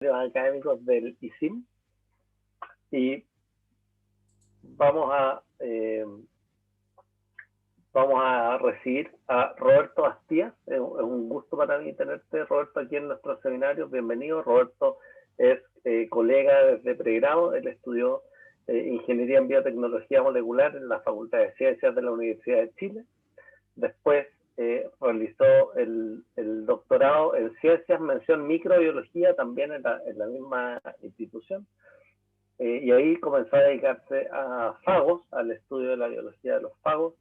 académicos del ISIM y vamos a recibir a Roberto Bastías. Es un gusto para mí tenerte, Roberto, aquí en nuestro seminario. Bienvenido. Roberto es colega desde pregrado. Él estudió Ingeniería en Biotecnología Molecular en la Facultad de Ciencias de la Universidad de Chile. Después realizó el doctorado en Ciencias, mención Microbiología, también en la misma institución. Y ahí comenzó a dedicarse a fagos, al estudio de la biología de los fagos.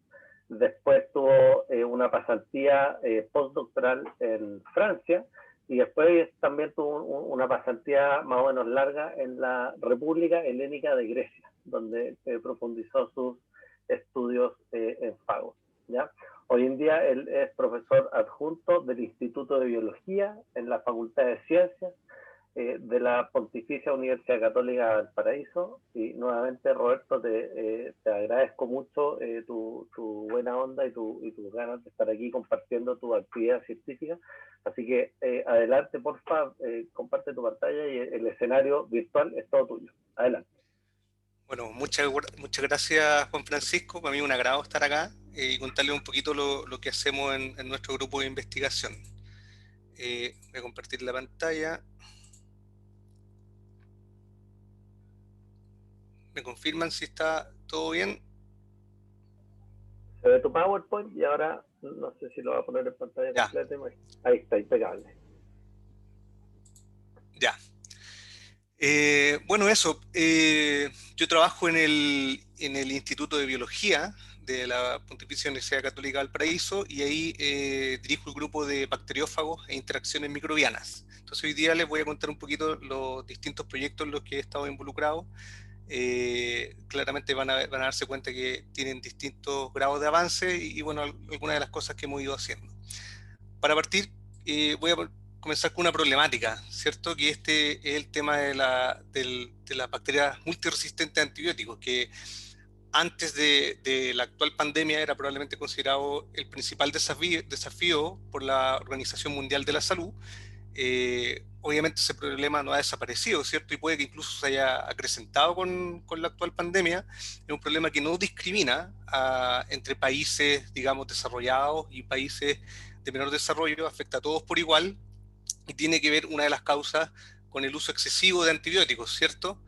Después tuvo una pasantía postdoctoral en Francia y después también tuvo una pasantía más o menos larga en la República Helénica de Grecia, donde profundizó sus estudios en fagos, ¿ya? Hoy en día él es profesor adjunto del Instituto de Biología en la Facultad de Ciencias de la Pontificia Universidad Católica de Valparaíso. Y nuevamente, Roberto, te agradezco mucho tu buena onda y tus ganas de estar aquí compartiendo tu actividad científica. Así que adelante, porfa, comparte tu pantalla y el escenario virtual es todo tuyo. Adelante. Bueno, muchas gracias, Juan Francisco. Para mí es un agrado estar acá y contarles un poquito lo que hacemos en nuestro grupo de investigación. Voy a compartir la pantalla. ¿Me confirman si está todo bien? Se ve tu PowerPoint y ahora no sé si lo va a poner en pantalla Ya, completa. Ahí está, impecable. ya. Bueno, eso. Yo trabajo en el Instituto de Biología de la Pontificia Universidad Católica de Valparaíso y ahí dirijo el grupo de bacteriófagos e interacciones microbianas. Entonces hoy día les voy a contar un poquito los distintos proyectos en los que he estado involucrado. Claramente van a darse cuenta que tienen distintos grados de avance y bueno, algunas de las cosas que hemos ido haciendo. Para partir, voy a comenzar con una problemática, ¿cierto? Que este es el tema de las bacterias multiresistentes a antibióticos, que antes de la actual pandemia era probablemente considerado el principal desafío por la Organización Mundial de la Salud. Obviamente ese problema no ha desaparecido, ¿cierto? Y puede que incluso se haya acrecentado con la actual pandemia. Es un problema que no discrimina entre países, digamos, desarrollados y países de menor desarrollo, afecta a todos por igual y tiene que ver una de las causas con el uso excesivo de antibióticos, ¿cierto?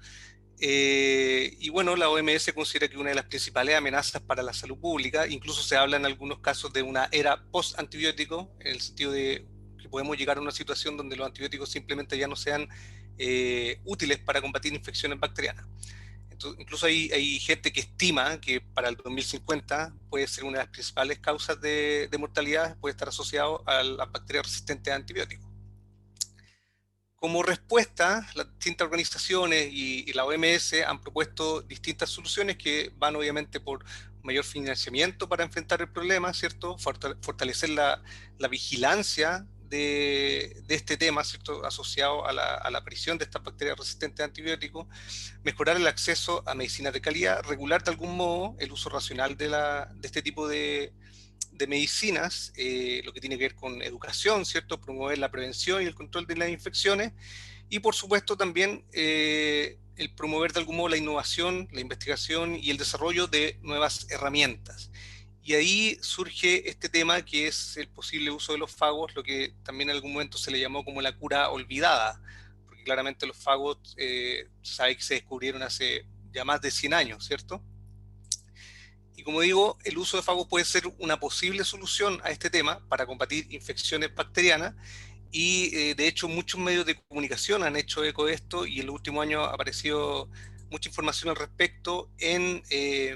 Y bueno, la OMS considera que una de las principales amenazas para la salud pública, incluso se habla en algunos casos de una era post-antibiótico, en el sentido de que podemos llegar a una situación donde los antibióticos simplemente ya no sean útiles para combatir infecciones bacterianas. Entonces, incluso hay gente que estima que para el 2050 puede ser una de las principales causas de mortalidad, puede estar asociado a las bacterias resistentes a antibióticos. Como respuesta, las distintas organizaciones y la OMS han propuesto distintas soluciones que van obviamente por mayor financiamiento para enfrentar el problema, ¿cierto? Fortalecer la vigilancia de este tema, ¿cierto? Asociado a la aparición de estas bacterias resistentes a antibióticos, mejorar el acceso a medicinas de calidad, regular de algún modo el uso racional de este tipo de medicinas, lo que tiene que ver con educación, ¿cierto? Promover la prevención y el control de las infecciones y por supuesto también el promover de algún modo la innovación, la investigación y el desarrollo de nuevas herramientas. Y ahí surge este tema que es el posible uso de los fagos, lo que también en algún momento se le llamó como la cura olvidada, porque claramente los fagos sabe que se descubrieron hace ya más de 100 años, ¿cierto? Y como digo, el uso de fagos puede ser una posible solución a este tema para combatir infecciones bacterianas y de hecho muchos medios de comunicación han hecho eco de esto y en los últimos años ha aparecido mucha información al respecto en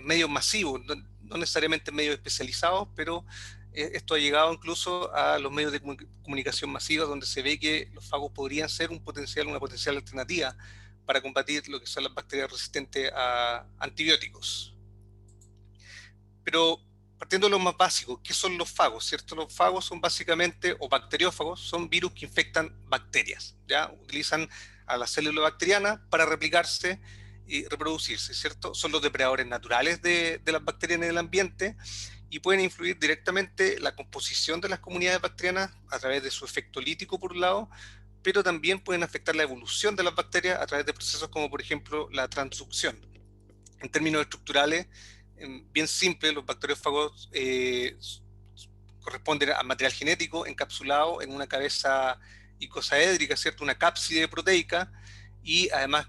medios masivos, no necesariamente en medios especializados, pero esto ha llegado incluso a los medios de comunicación masivos donde se ve que los fagos podrían ser una potencial alternativa para combatir lo que son las bacterias resistentes a antibióticos. Pero partiendo de lo más básico, ¿qué son los fagos? ¿Cierto? Los fagos son básicamente, o bacteriófagos, son virus que infectan bacterias, ¿ya? Utilizan a la célula bacteriana para replicarse y reproducirse, ¿cierto? Son los depredadores naturales de las bacterias en el ambiente y pueden influir directamente la composición de las comunidades bacterianas a través de su efecto lítico, por un lado, pero también pueden afectar la evolución de las bacterias a través de procesos como, por ejemplo, la transducción. En términos estructurales, bien simple, los bacteriófagos corresponden a material genético encapsulado en una cabeza icosaédrica, ¿cierto? Una cápside proteica, y además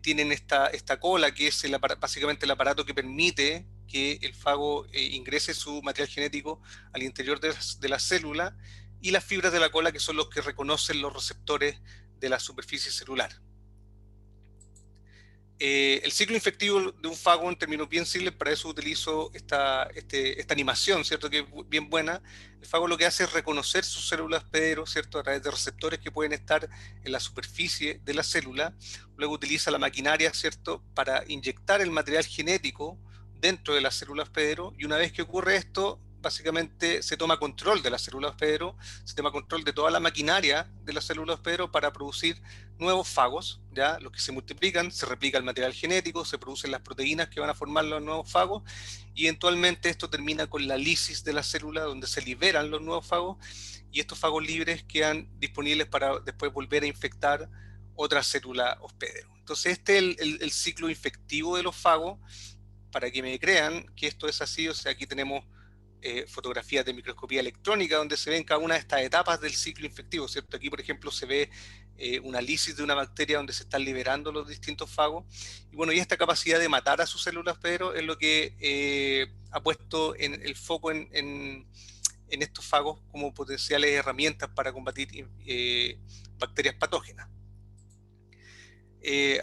tienen esta cola, que es básicamente el aparato que permite que el fago ingrese su material genético al interior de la célula, y las fibras de la cola, que son los que reconocen los receptores de la superficie celular. El ciclo infectivo de un fago, en términos bien simples, para eso utilizo esta animación, ¿cierto? Que es bien buena. El fago lo que hace es reconocer sus células hospedero, ¿cierto? A través de receptores que pueden estar en la superficie de la célula. Luego utiliza la maquinaria, ¿cierto? Para inyectar el material genético dentro de la célula hospedero, y una vez que ocurre esto, básicamente se toma control de la célula hospedero, se toma control de toda la maquinaria de la célula hospedero para producir nuevos fagos, ¿ya? Los que se multiplican, se replica el material genético, se producen las proteínas que van a formar los nuevos fagos, y eventualmente esto termina con la lisis de la célula, donde se liberan los nuevos fagos, y estos fagos libres quedan disponibles para después volver a infectar otra célula hospedero. Entonces este es el ciclo infectivo de los fagos. Para que me crean que esto es así, o sea, aquí tenemos fotografías de microscopía electrónica donde se ven cada una de estas etapas del ciclo infectivo, ¿cierto? Aquí, por ejemplo, se ve una lisis de una bacteria donde se están liberando los distintos fagos. Y bueno, y esta capacidad de matar a sus células hospedero es lo que ha puesto en el foco en estos fagos como potenciales herramientas para combatir bacterias patógenas.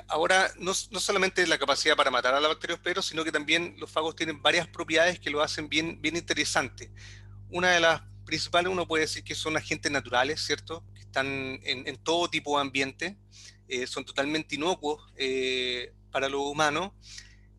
Ahora, no solamente la capacidad para matar a la bacteria hospedero, sino que también los fagos tienen varias propiedades que lo hacen bien interesante. Una de las principales, uno puede decir que son agentes naturales, ¿cierto? Que están en todo tipo de ambiente, son totalmente inocuos para los humanos.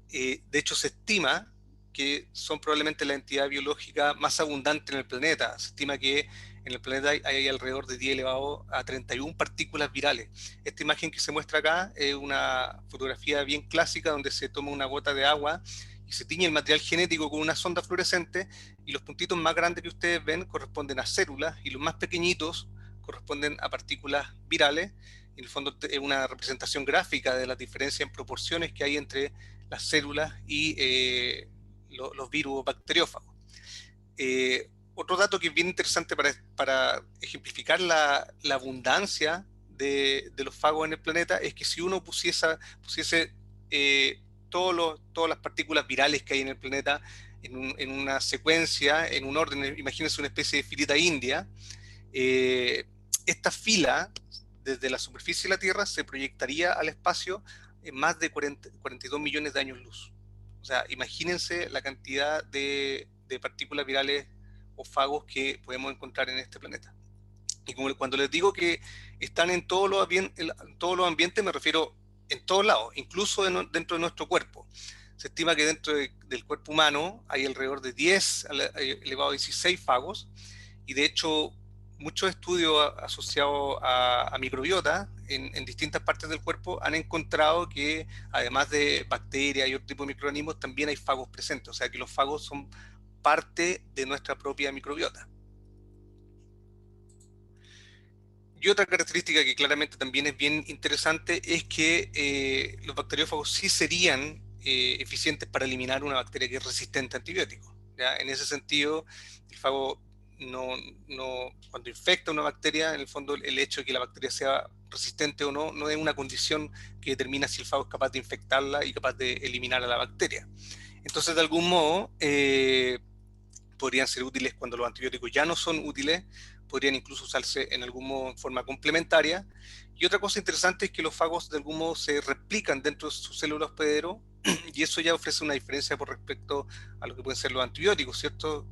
De hecho, se estima que son probablemente la entidad biológica más abundante en el planeta. Se estima que en el planeta hay alrededor de 10 elevado a 31 partículas virales. Esta imagen que se muestra acá es una fotografía bien clásica donde se toma una gota de agua y se tiñe el material genético con una sonda fluorescente, y los puntitos más grandes que ustedes ven corresponden a células y los más pequeñitos corresponden a partículas virales. En el fondo es una representación gráfica de las diferencias en proporciones que hay entre las células y los virus bacteriófagos. Otro dato que es bien interesante para ejemplificar la abundancia de los fagos en el planeta es que si uno pusiese todas las partículas virales que hay en el planeta en una secuencia, en un orden, imagínense una especie de filita india, esta fila desde la superficie de la Tierra se proyectaría al espacio en más de 42 millones de años luz. O sea, imagínense la cantidad de partículas virales o fagos que podemos encontrar en este planeta. Y cuando les digo que están en todos los ambientes, me refiero en todos lados, incluso dentro de nuestro cuerpo. Se estima que dentro del cuerpo humano hay alrededor de 10 elevado a 16 fagos, y de hecho muchos estudios asociados a microbiota en distintas partes del cuerpo han encontrado que además de bacterias y otro tipo de microorganismos, también hay fagos presentes, o sea que los fagos son parte de nuestra propia microbiota. Y otra característica que claramente también es bien interesante es que los bacteriófagos sí serían eficientes para eliminar una bacteria que es resistente a antibióticos, ¿ya? En ese sentido, el fago cuando infecta una bacteria, en el fondo el hecho de que la bacteria sea resistente o no es una condición que determina si el fago es capaz de infectarla y capaz de eliminar a la bacteria. Entonces, de algún modo, podrían ser útiles cuando los antibióticos ya no son útiles, podrían incluso usarse en algún modo en forma complementaria. Y otra cosa interesante es que los fagos de algún modo se replican dentro de sus células hospedero, y eso ya ofrece una diferencia por respecto a lo que pueden ser los antibióticos, ¿cierto?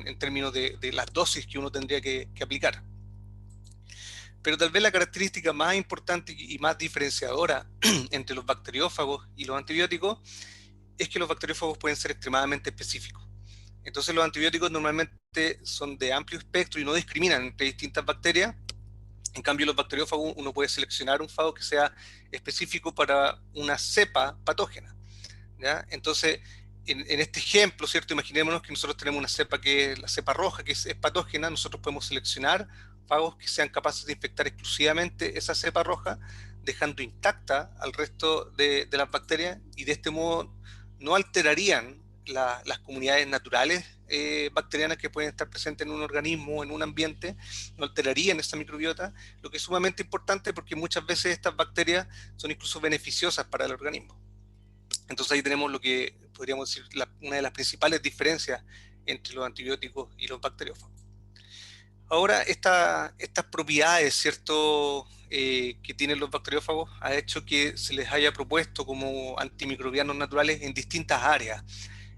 En términos de las dosis que uno tendría que aplicar. Pero tal vez la característica más importante y más diferenciadora entre los bacteriófagos y los antibióticos es que los bacteriófagos pueden ser extremadamente específicos. Entonces los antibióticos normalmente son de amplio espectro y no discriminan entre distintas bacterias. En cambio, los bacteriófagos, uno puede seleccionar un fago que sea específico para una cepa patógena, ¿ya? Entonces, en este ejemplo, ¿cierto? Imaginémonos que nosotros tenemos una cepa que es la cepa roja, que es patógena. Nosotros podemos seleccionar fagos que sean capaces de infectar exclusivamente esa cepa roja, dejando intacta al resto de las bacterias, y de este modo no alterarían las comunidades naturales bacterianas que pueden estar presentes en un organismo, en un ambiente, no alterarían esa microbiota, lo que es sumamente importante porque muchas veces estas bacterias son incluso beneficiosas para el organismo. Entonces ahí tenemos lo que podríamos decir una de las principales diferencias entre los antibióticos y los bacteriófagos. Ahora, estas propiedades, ¿cierto?, que tienen los bacteriófagos ha hecho que se les haya propuesto como antimicrobianos naturales en distintas áreas.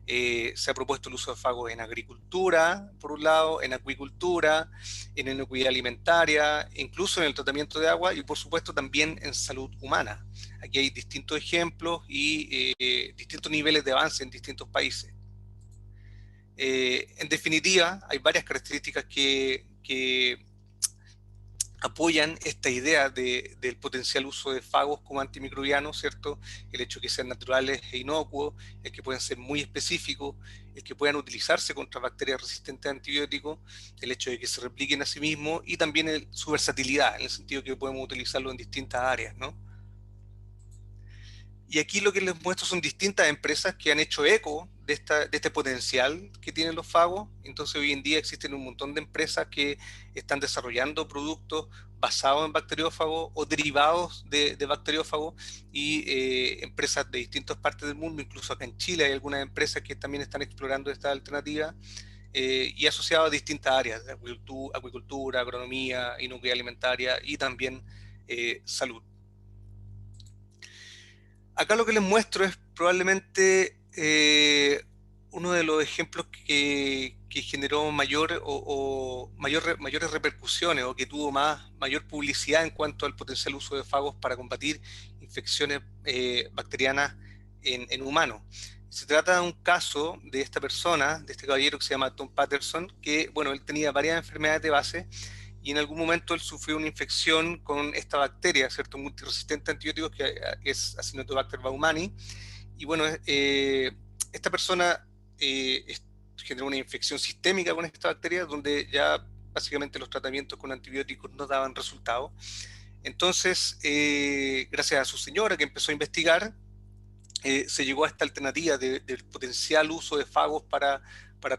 Se ha propuesto el uso de fagos en agricultura, por un lado, en acuicultura, en inocuidad alimentaria, incluso en el tratamiento de agua y por supuesto también en salud humana. Aquí hay distintos ejemplos y distintos niveles de avance en distintos países. En definitiva, hay varias características que apoyan esta idea del potencial uso de fagos como antimicrobianos, ¿cierto? El hecho de que sean naturales e inocuos, el que puedan ser muy específicos, el que puedan utilizarse contra bacterias resistentes a antibióticos, el hecho de que se repliquen a sí mismos y también su versatilidad, en el sentido de que podemos utilizarlo en distintas áreas, ¿no? Y aquí lo que les muestro son distintas empresas que han hecho eco de este potencial que tienen los fagos. Entonces hoy en día existen un montón de empresas que están desarrollando productos basados en bacteriófagos o derivados de bacteriófagos y empresas de distintas partes del mundo, incluso acá en Chile hay algunas empresas que también están explorando esta alternativa y asociadas a distintas áreas, de acuicultura, agronomía, inocuidad alimentaria y también salud. Acá lo que les muestro es probablemente uno de los ejemplos que generó mayores repercusiones o que tuvo mayor publicidad en cuanto al potencial uso de fagos para combatir infecciones bacterianas en humanos. Se trata de un caso de esta persona, de este caballero que se llama Tom Patterson, que, bueno, él tenía varias enfermedades de base y en algún momento él sufrió una infección con esta bacteria, ¿cierto?, multiresistente a antibióticos, que es Acinetobacter baumannii. Y bueno, esta persona generó una infección sistémica con esta bacteria, donde ya básicamente los tratamientos con antibióticos no daban resultado. Entonces, gracias a su señora que empezó a investigar, se llegó a esta alternativa del potencial uso de fagos para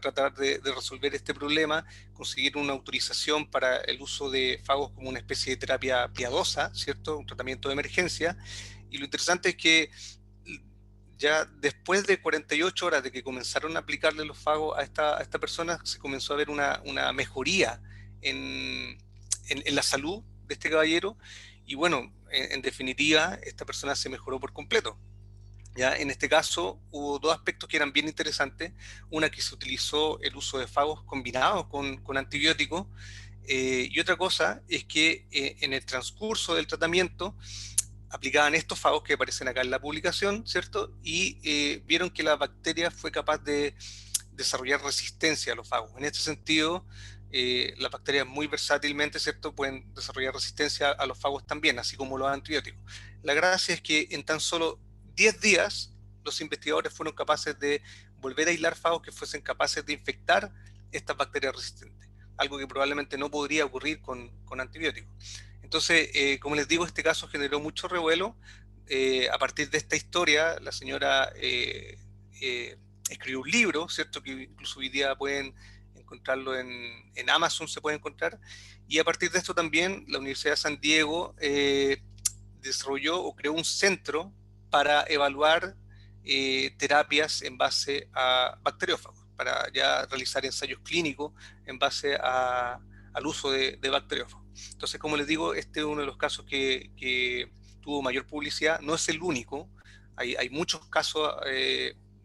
tratar de resolver este problema, conseguir una autorización para el uso de fagos como una especie de terapia piadosa, ¿cierto?, un tratamiento de emergencia. Y lo interesante es que ya después de 48 horas de que comenzaron a aplicarle los fagos a esta persona, se comenzó a ver una mejoría en la salud de este caballero, y bueno, en definitiva, esta persona se mejoró por completo. Ya, en este caso hubo dos aspectos que eran bien interesantes. Una, que se utilizó el uso de fagos combinados con antibióticos, y otra cosa es que en el transcurso del tratamiento aplicaban estos fagos que aparecen acá en la publicación, ¿cierto? Y vieron que la bacteria fue capaz de desarrollar resistencia a los fagos. En este sentido, las bacterias muy versátilmente, ¿cierto?, pueden desarrollar resistencia a los fagos también, así como los antibióticos. La gracia es que en tan solo 10 días los investigadores fueron capaces de volver a aislar fagos que fuesen capaces de infectar estas bacterias resistentes, algo que probablemente no podría ocurrir con antibióticos. Entonces, como les digo, este caso generó mucho revuelo. A partir de esta historia, la señora escribió un libro, ¿cierto?, que incluso hoy día pueden encontrarlo en Amazon, se puede encontrar, y a partir de esto también la Universidad de San Diego desarrolló o creó un centro para evaluar terapias en base a bacteriófagos, para ya realizar ensayos clínicos en base al uso de bacteriófagos. Entonces, como les digo, este es uno de los casos que tuvo mayor publicidad. No es el único, hay muchos casos,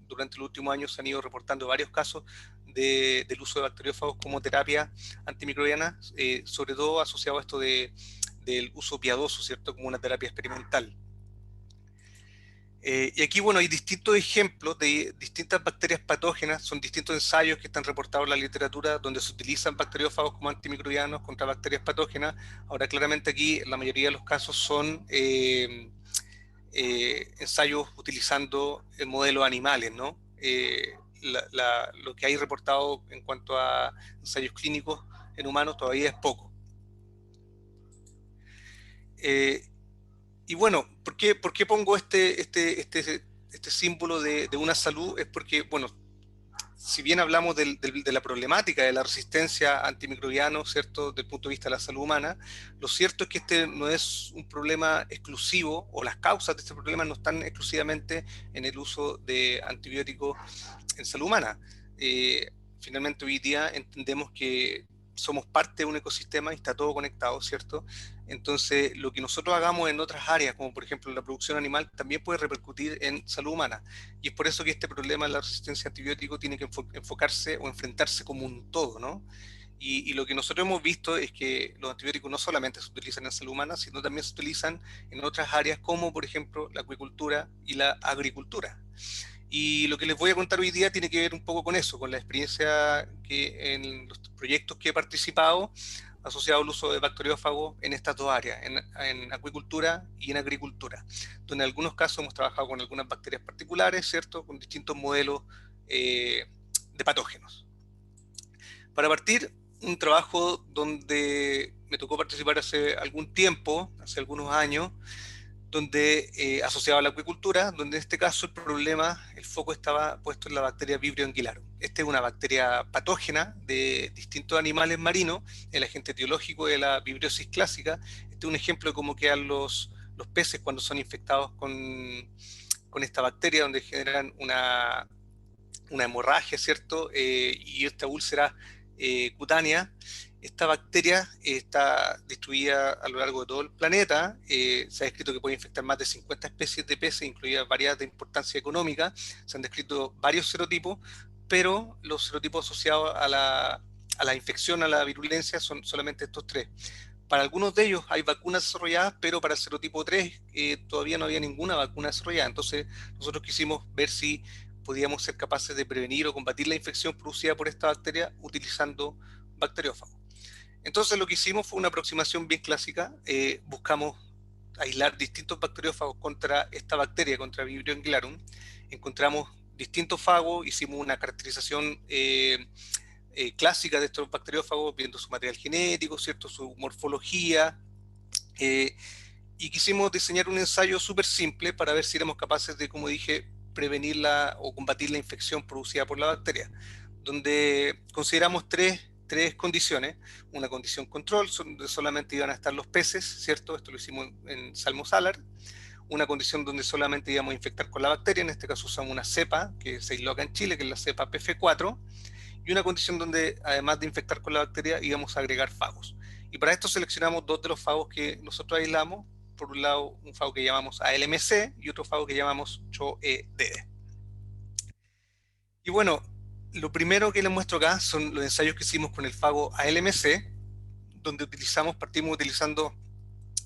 durante los últimos años se han ido reportando varios casos del uso de bacteriófagos como terapia antimicrobiana, sobre todo asociado a esto del uso piadoso, ¿cierto?, como una terapia experimental. Y aquí, bueno, hay distintos ejemplos de distintas bacterias patógenas, son distintos ensayos que están reportados en la literatura donde se utilizan bacteriófagos como antimicrobianos contra bacterias patógenas. Ahora, claramente aquí la mayoría de los casos son ensayos utilizando modelos animales, ¿no? Lo que hay reportado en cuanto a ensayos clínicos en humanos todavía es poco. Y bueno, por qué pongo este símbolo de una salud? Es porque, bueno, si bien hablamos de la problemática de la resistencia a antimicrobianos, ¿cierto?, desde el punto de vista de la salud humana, lo cierto es que este no es un problema exclusivo, o las causas de este problema no están exclusivamente en el uso de antibióticos en salud humana. Finalmente hoy día entendemos que somos parte de un ecosistema y está todo conectado, ¿cierto? Entonces, lo que nosotros hagamos en otras áreas, como por ejemplo la producción animal, también puede repercutir en salud humana. Y es por eso que este problema de la resistencia a antibióticos tiene que enfocarse o enfrentarse como un todo, ¿no? Y lo que nosotros hemos visto es que los antibióticos no solamente se utilizan en salud humana, sino también se utilizan en otras áreas como por ejemplo la acuicultura y la agricultura. Y lo que les voy a contar hoy día tiene que ver un poco con eso, con la experiencia que en los proyectos que he participado asociado al uso de bacteriófagos en estas dos áreas, en acuicultura y en agricultura, donde en algunos casos hemos trabajado con algunas bacterias particulares, ¿cierto?, con distintos modelos de patógenos. Para partir, un trabajo donde me tocó participar hace algún tiempo, hace algunos años, donde asociado a la acuicultura, donde en este caso el problema, el foco estaba puesto en la bacteria Vibrio anguillarum. Esta es una bacteria patógena de distintos animales marinos, el agente etiológico de la vibriosis clásica. Este es un ejemplo de cómo quedan los peces cuando son infectados con esta bacteria, donde generan una hemorragia, ¿cierto? Y esta úlcera cutánea. Esta bacteria está distribuida a lo largo de todo el planeta. Se ha descrito que puede infectar más de 50 especies de peces, incluidas varias de importancia económica. Se han descrito varios serotipos, pero los serotipos asociados a la infección, a la virulencia, son solamente estos tres. Para algunos de ellos hay vacunas desarrolladas, pero para el serotipo 3 todavía no había ninguna vacuna desarrollada. Entonces nosotros quisimos ver si podíamos ser capaces de prevenir o combatir la infección producida por esta bacteria utilizando bacteriófagos. Entonces lo que hicimos fue una aproximación bien clásica. Buscamos aislar distintos bacteriófagos contra esta bacteria, contra Vibrio anguillarum. Encontramos distintos fagos, hicimos una caracterización clásica de estos bacteriófagos, viendo su material genético, ¿cierto?, su morfología, y quisimos diseñar un ensayo súper simple para ver si éramos capaces de, como dije, prevenirla o combatir la infección producida por la bacteria, donde consideramos tres condiciones. Una condición control, donde solamente iban a estar los peces, ¿cierto? Esto lo hicimos en Salmo Salar. Una condición donde solamente íbamos a infectar con la bacteria, en este caso usamos una cepa que se aisló acá en Chile, que es la cepa PF4, y una condición donde, además de infectar con la bacteria, íbamos a agregar fagos. Y para esto seleccionamos dos de los fagos que nosotros aislamos. Por un lado, un fago que llamamos ALMC y otro fago que llamamos CHOED. Y bueno, lo primero que les muestro acá son los ensayos que hicimos con el fago ALMC, donde partimos utilizando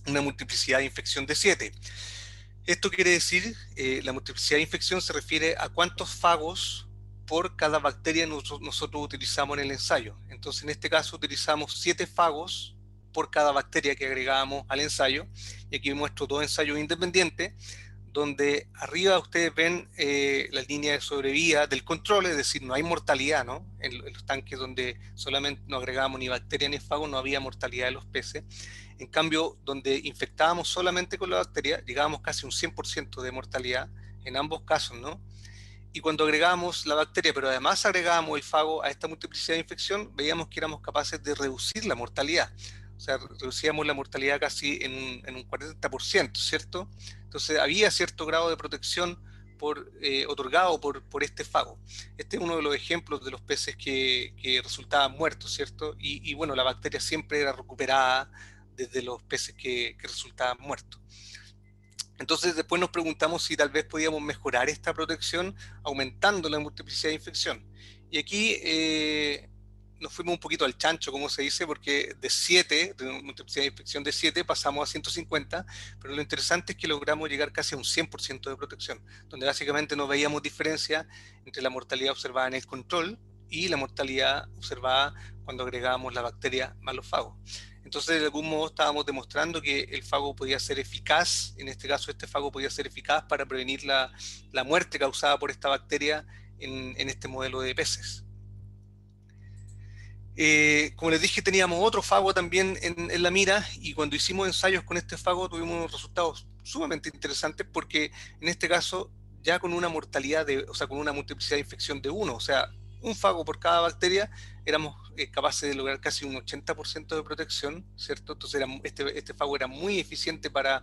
una multiplicidad de infección de 7. Esto quiere decir, la multiplicidad de infección se refiere a cuántos fagos por cada bacteria nosotros utilizamos en el ensayo. Entonces, en este caso utilizamos 7 fagos por cada bacteria que agregábamos al ensayo. Y aquí muestro dos ensayos independientes, donde arriba ustedes ven la línea de sobrevida del control, es decir, no hay mortalidad, ¿no? En los tanques donde solamente no agregábamos ni bacteria ni fago, no había mortalidad de los peces. En cambio, donde infectábamos solamente con la bacteria, llegábamos casi a un 100% de mortalidad en ambos casos, ¿no? Y cuando agregábamos la bacteria, pero además agregábamos el fago a esta multiplicidad de infección, veíamos que éramos capaces de reducir la mortalidad. O sea, reducíamos la mortalidad casi en un 40%, ¿cierto? Entonces había cierto grado de protección otorgado por este fago. Este es uno de los ejemplos de los peces que resultaban muertos, ¿cierto? Y bueno, la bacteria siempre era recuperada desde los peces que resultaban muertos. Entonces después nos preguntamos si tal vez podíamos mejorar esta protección aumentando la multiplicidad de infección. Y aquí nos fuimos un poquito al chancho, como se dice, porque de una multiplicidad de infección de 7 pasamos a 150, pero lo interesante es que logramos llegar casi a un 100% de protección, donde básicamente no veíamos diferencia entre la mortalidad observada en el control y la mortalidad observada cuando agregábamos la bacteria más los fagos. Entonces, de algún modo estábamos demostrando que el fago podía ser eficaz, en este caso este fago podía ser eficaz para prevenir la muerte causada por esta bacteria en este modelo de peces. Como les dije, teníamos otro fago también en la mira, y cuando hicimos ensayos con este fago tuvimos unos resultados sumamente interesantes, porque en este caso ya con una mortalidad o sea, con una multiplicidad de infección de uno, o sea, un fago por cada bacteria, éramos capaces de lograr casi un 80% de protección, ¿cierto? Entonces este fago era muy eficiente para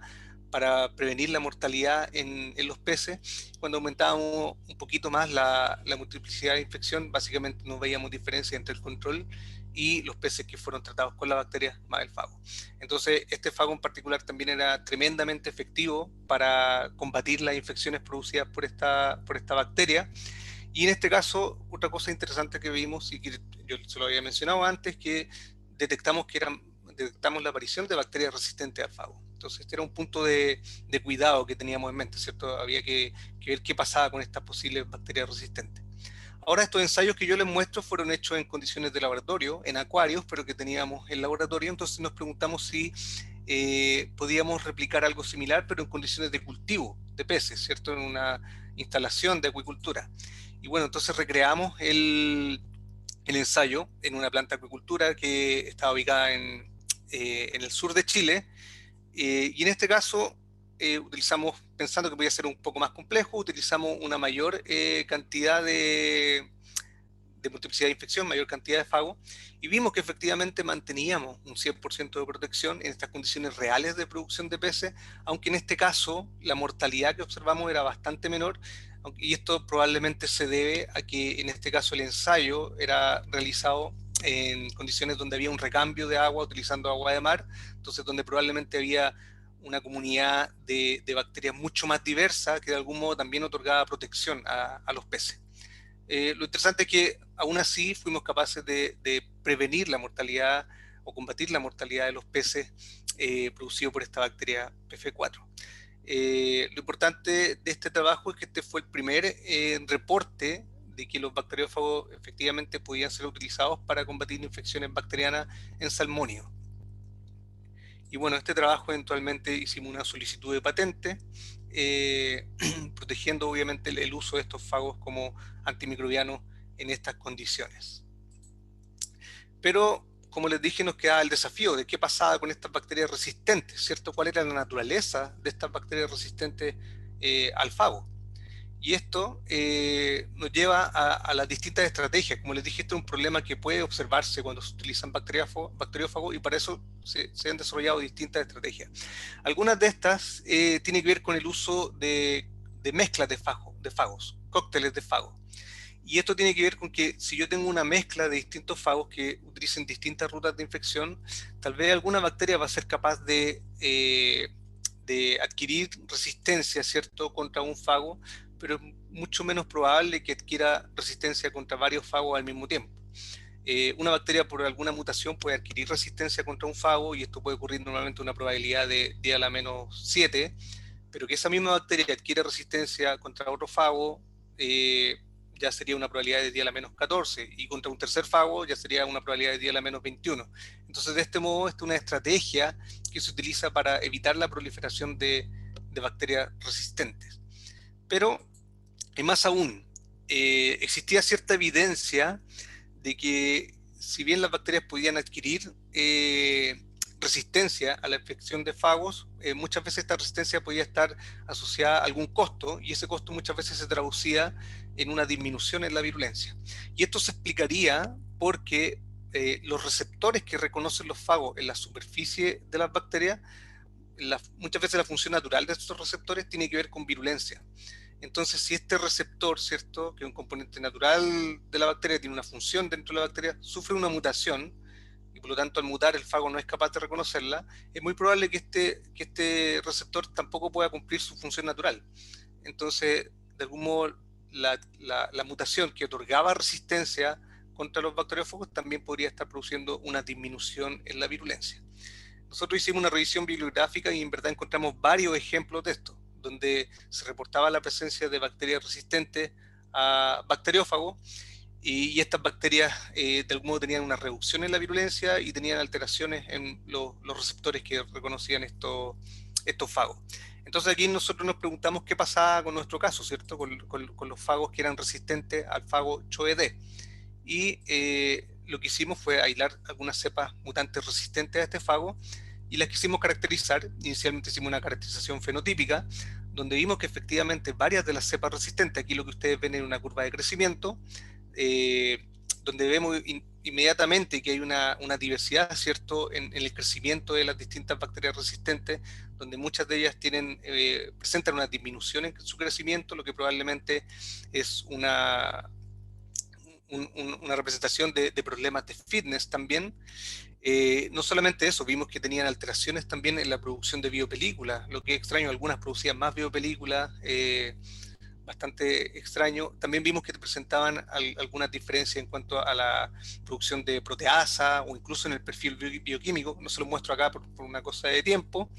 prevenir la mortalidad en los peces. Cuando aumentábamos un poquito más la multiplicidad de infección, básicamente no veíamos diferencia entre el control y los peces que fueron tratados con la bacteria más el fago. Entonces, este fago en particular también era tremendamente efectivo para combatir las infecciones producidas por esta bacteria. Y en este caso, otra cosa interesante que vimos, y que yo se lo había mencionado antes, que detectamos la aparición de bacterias resistentes al fago. Entonces, este era un punto de cuidado que teníamos en mente, ¿cierto? Había que ver qué pasaba con estas posibles bacterias resistentes. Ahora, estos ensayos que yo les muestro fueron hechos en condiciones de laboratorio, en acuarios, pero que teníamos en laboratorio. Entonces nos preguntamos si podíamos replicar algo similar, pero en condiciones de cultivo de peces, ¿cierto? En una instalación de acuicultura. Y bueno, entonces recreamos el ensayo en una planta de acuicultura que estaba ubicada en el sur de Chile, y en este caso utilizamos, pensando que podía ser un poco más complejo, utilizamos una mayor cantidad de multiplicidad de infección, mayor cantidad de fago, y vimos que efectivamente manteníamos un 100% de protección en estas condiciones reales de producción de peces, aunque en este caso la mortalidad que observamos era bastante menor, y esto probablemente se debe a que en este caso el ensayo era realizado en condiciones donde había un recambio de agua utilizando agua de mar, entonces donde probablemente había una comunidad de bacterias mucho más diversa que de algún modo también otorgaba protección a los peces. Lo interesante es que aún así fuimos capaces de prevenir la mortalidad o combatir la mortalidad de los peces producido por esta bacteria PF4. Lo importante de este trabajo es que este fue el primer reporte de que los bacteriófagos efectivamente podían ser utilizados para combatir infecciones bacterianas en salmónidos. Y bueno, este trabajo eventualmente hicimos una solicitud de patente, protegiendo obviamente el uso de estos fagos como antimicrobianos en estas condiciones. Pero, como les dije, nos quedaba el desafío de qué pasaba con estas bacterias resistentes, ¿cierto? ¿Cuál era la naturaleza de estas bacterias resistentes al fago? Y esto nos lleva a las distintas estrategias. Como les dije, este es un problema que puede observarse cuando se utilizan bacteriófagos, y para eso se han desarrollado distintas estrategias. Algunas de estas tienen que ver con el uso de mezclas de fagos, cócteles de fagos. Y esto tiene que ver con que si yo tengo una mezcla de distintos fagos que utilicen distintas rutas de infección, tal vez alguna bacteria va a ser capaz de adquirir resistencia, ¿cierto?, contra un fago, pero es mucho menos probable que adquiera resistencia contra varios fagos al mismo tiempo. Una bacteria por alguna mutación puede adquirir resistencia contra un fago, y esto puede ocurrir normalmente una probabilidad de 10 a la menos 7, pero que esa misma bacteria adquiere resistencia contra otro fago, ya sería una probabilidad de 10 a la menos 14, y contra un tercer fago ya sería una probabilidad de 10 a la menos 21. Entonces, de este modo, esta es una estrategia que se utiliza para evitar la proliferación de bacterias resistentes. Pero, y más aún, existía cierta evidencia de que si bien las bacterias podían adquirir resistencia a la infección de fagos, muchas veces esta resistencia podía estar asociada a algún costo, y ese costo muchas veces se traducía en una disminución en la virulencia. Y esto se explicaría porque los receptores que reconocen los fagos en la superficie de las bacterias, muchas veces la función natural de estos receptores tiene que ver con virulencia. Entonces, si este receptor, ¿cierto?, que es un componente natural de la bacteria, tiene una función dentro de la bacteria, sufre una mutación, y por lo tanto al mutar el fago no es capaz de reconocerla, es muy probable que este receptor tampoco pueda cumplir su función natural. Entonces, de algún modo, la mutación que otorgaba resistencia contra los bacteriófagos también podría estar produciendo una disminución en la virulencia. Nosotros hicimos una revisión bibliográfica y en verdad encontramos varios ejemplos de esto, donde se reportaba la presencia de bacterias resistentes a bacteriófagos, y estas bacterias de algún modo tenían una reducción en la virulencia y tenían alteraciones en los receptores que reconocían estos fagos. Entonces aquí nosotros nos preguntamos qué pasaba con nuestro caso, ¿cierto?, con los fagos que eran resistentes al fago CHOE-D. Y lo que hicimos fue aislar algunas cepas mutantes resistentes a este fago y las quisimos caracterizar. Inicialmente hicimos una caracterización fenotípica, donde vimos que efectivamente varias de las cepas resistentes, aquí lo que ustedes ven es una curva de crecimiento, donde vemos inmediatamente que hay una diversidad, ¿cierto?, en el crecimiento de las distintas bacterias resistentes, donde muchas de ellas presentan una disminución en su crecimiento, lo que probablemente es una representación de problemas de fitness también. No solamente eso, vimos que tenían alteraciones también en la producción de biopelículas, lo que es extraño, algunas producían más biopelículas, bastante extraño. También vimos que presentaban algunas diferencias en cuanto a la producción de proteasa o incluso en el perfil bioquímico. No se lo muestro acá por una cosa de tiempo.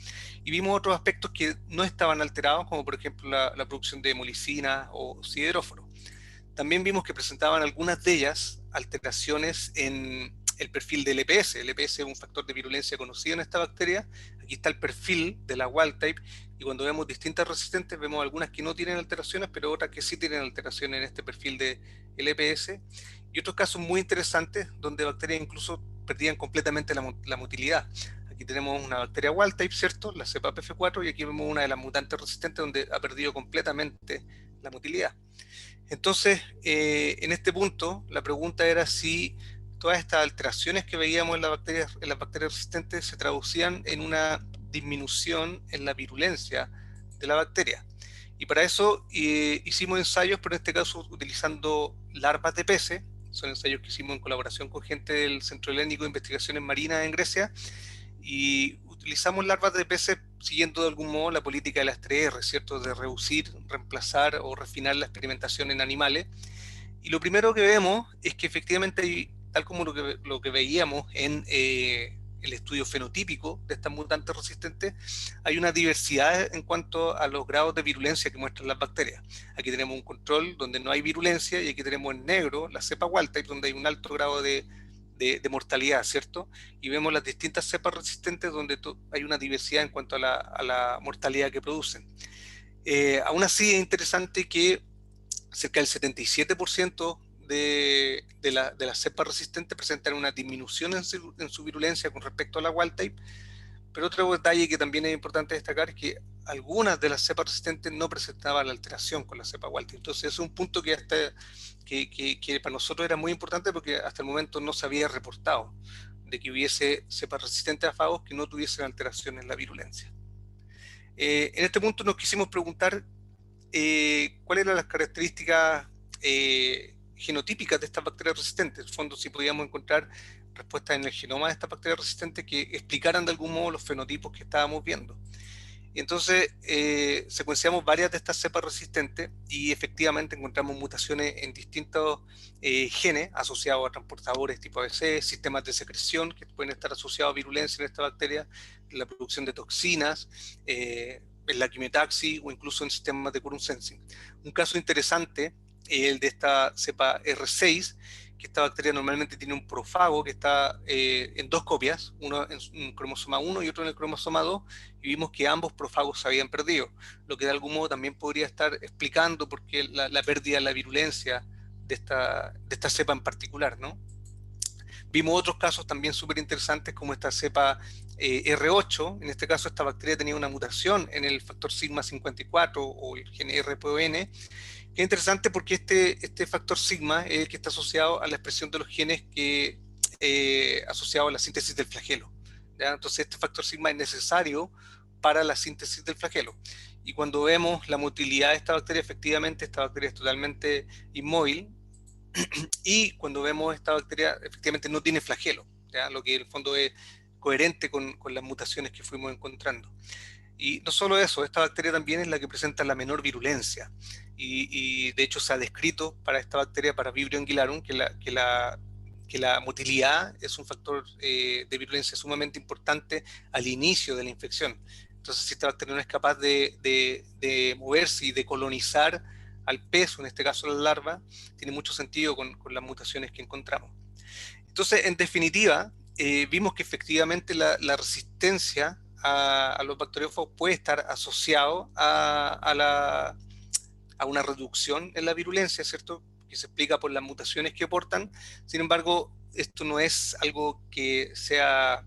Y vimos otros aspectos que no estaban alterados, como por ejemplo la producción de hemolicina o sideróforo. También vimos que presentaban algunas de ellas alteraciones en el perfil del EPS. El EPS es un factor de virulencia conocido en esta bacteria. Aquí está el perfil de la wild type, y cuando vemos distintas resistentes vemos algunas que no tienen alteraciones, pero otras que sí tienen alteraciones en este perfil del EPS. Y otros casos muy interesantes donde bacterias incluso perdían completamente la motilidad. Aquí tenemos una bacteria wild type, ¿cierto? La cepa PF4, y aquí vemos una de las mutantes resistentes donde ha perdido completamente la motilidad. Entonces, en este punto, la pregunta era si todas estas alteraciones que veíamos en las bacterias resistentes se traducían en una disminución en la virulencia de la bacteria. Y para eso hicimos ensayos, pero en este caso utilizando larvas de peces. Son ensayos que hicimos en colaboración con gente del Centro Helénico de Investigaciones Marinas en Grecia, y utilizamos larvas de peces siguiendo de algún modo la política de las 3R, ¿cierto? De reducir, reemplazar o refinar la experimentación en animales. Y lo primero que vemos es que efectivamente, tal como lo que veíamos en el estudio fenotípico de estas mutantes resistentes, hay una diversidad en cuanto a los grados de virulencia que muestran las bacterias. Aquí tenemos un control donde no hay virulencia, y aquí tenemos en negro la cepa wild type, donde hay un alto grado de mortalidad, ¿cierto? Y vemos las distintas cepas resistentes donde hay una diversidad en cuanto a la mortalidad que producen. Aún así es interesante que cerca del 77% de las cepas resistentes presentan una disminución en su virulencia con respecto a la wild type. Pero otro detalle que también es importante destacar es que algunas de las cepas resistentes no presentaban la alteración con la cepa wild type. Entonces es un punto que para nosotros era muy importante, porque hasta el momento no se había reportado de que hubiese cepas resistentes a fagos que no tuviesen alteración en la virulencia. En este punto nos quisimos preguntar cuáles eran las características genotípicas de estas bacterias resistentes. En el fondo, si podíamos encontrar respuestas en el genoma de estas bacterias resistentes que explicaran de algún modo los fenotipos que estábamos viendo. Y entonces secuenciamos varias de estas cepas resistentes y efectivamente encontramos mutaciones en distintos genes asociados a transportadores tipo ABC, sistemas de secreción que pueden estar asociados a virulencia en esta bacteria, la producción de toxinas, en la quimiotaxis o incluso en sistemas de quorum sensing. Un caso interesante es el de esta cepa R6, que esta bacteria normalmente tiene un profago que está en dos copias, uno en un cromosoma 1 y otro en el cromosoma 2, y vimos que ambos profagos se habían perdido, lo que de algún modo también podría estar explicando por qué la pérdida de la virulencia de esta cepa en particular, ¿no? Vimos otros casos también súper interesantes, como esta cepa R8. En este caso, esta bacteria tenía una mutación en el factor sigma 54 o el gen RPON, que es interesante porque este factor sigma es el que está asociado a la expresión de los genes asociados a la síntesis del flagelo, ¿ya? Entonces, este factor sigma es necesario para la síntesis del flagelo. Y cuando vemos la motilidad de esta bacteria, efectivamente, esta bacteria es totalmente inmóvil. Y cuando vemos esta bacteria, efectivamente no tiene flagelo, ¿ya? Lo que en el fondo es coherente con las mutaciones que fuimos encontrando. Y no solo eso, esta bacteria también es la que presenta la menor virulencia. Y de hecho se ha descrito para esta bacteria, para Vibrio anguillarum, que la motilidad es un factor de virulencia sumamente importante al inicio de la infección. Entonces, si esta bacteria no es capaz de moverse y de colonizar al pez, en este caso la larva, tiene mucho sentido con las mutaciones que encontramos. Entonces, en definitiva, vimos que efectivamente la resistencia a los bacteriófagos puede estar asociado a una reducción en la virulencia, ¿cierto?, que se explica por las mutaciones que portan. Sin embargo, esto no es algo que sea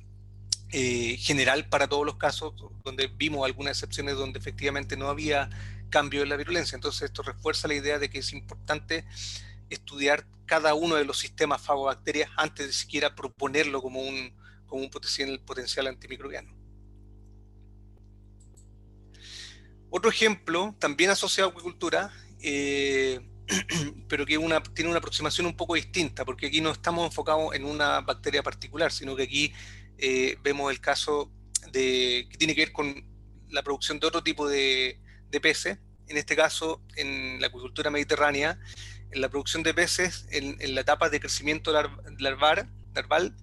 general para todos los casos, donde vimos algunas excepciones donde efectivamente no había cambio en la virulencia. Entonces esto refuerza la idea de que es importante estudiar cada uno de los sistemas fagobacterias antes de siquiera proponerlo como un potencial antimicrobiano. Otro ejemplo, también asociado a acuicultura, pero que tiene una aproximación un poco distinta, porque aquí no estamos enfocados en una bacteria particular, sino que aquí vemos el caso que tiene que ver con la producción de otro tipo de peces. En este caso, en la acuicultura mediterránea, en la producción de peces, en la etapa de crecimiento larval,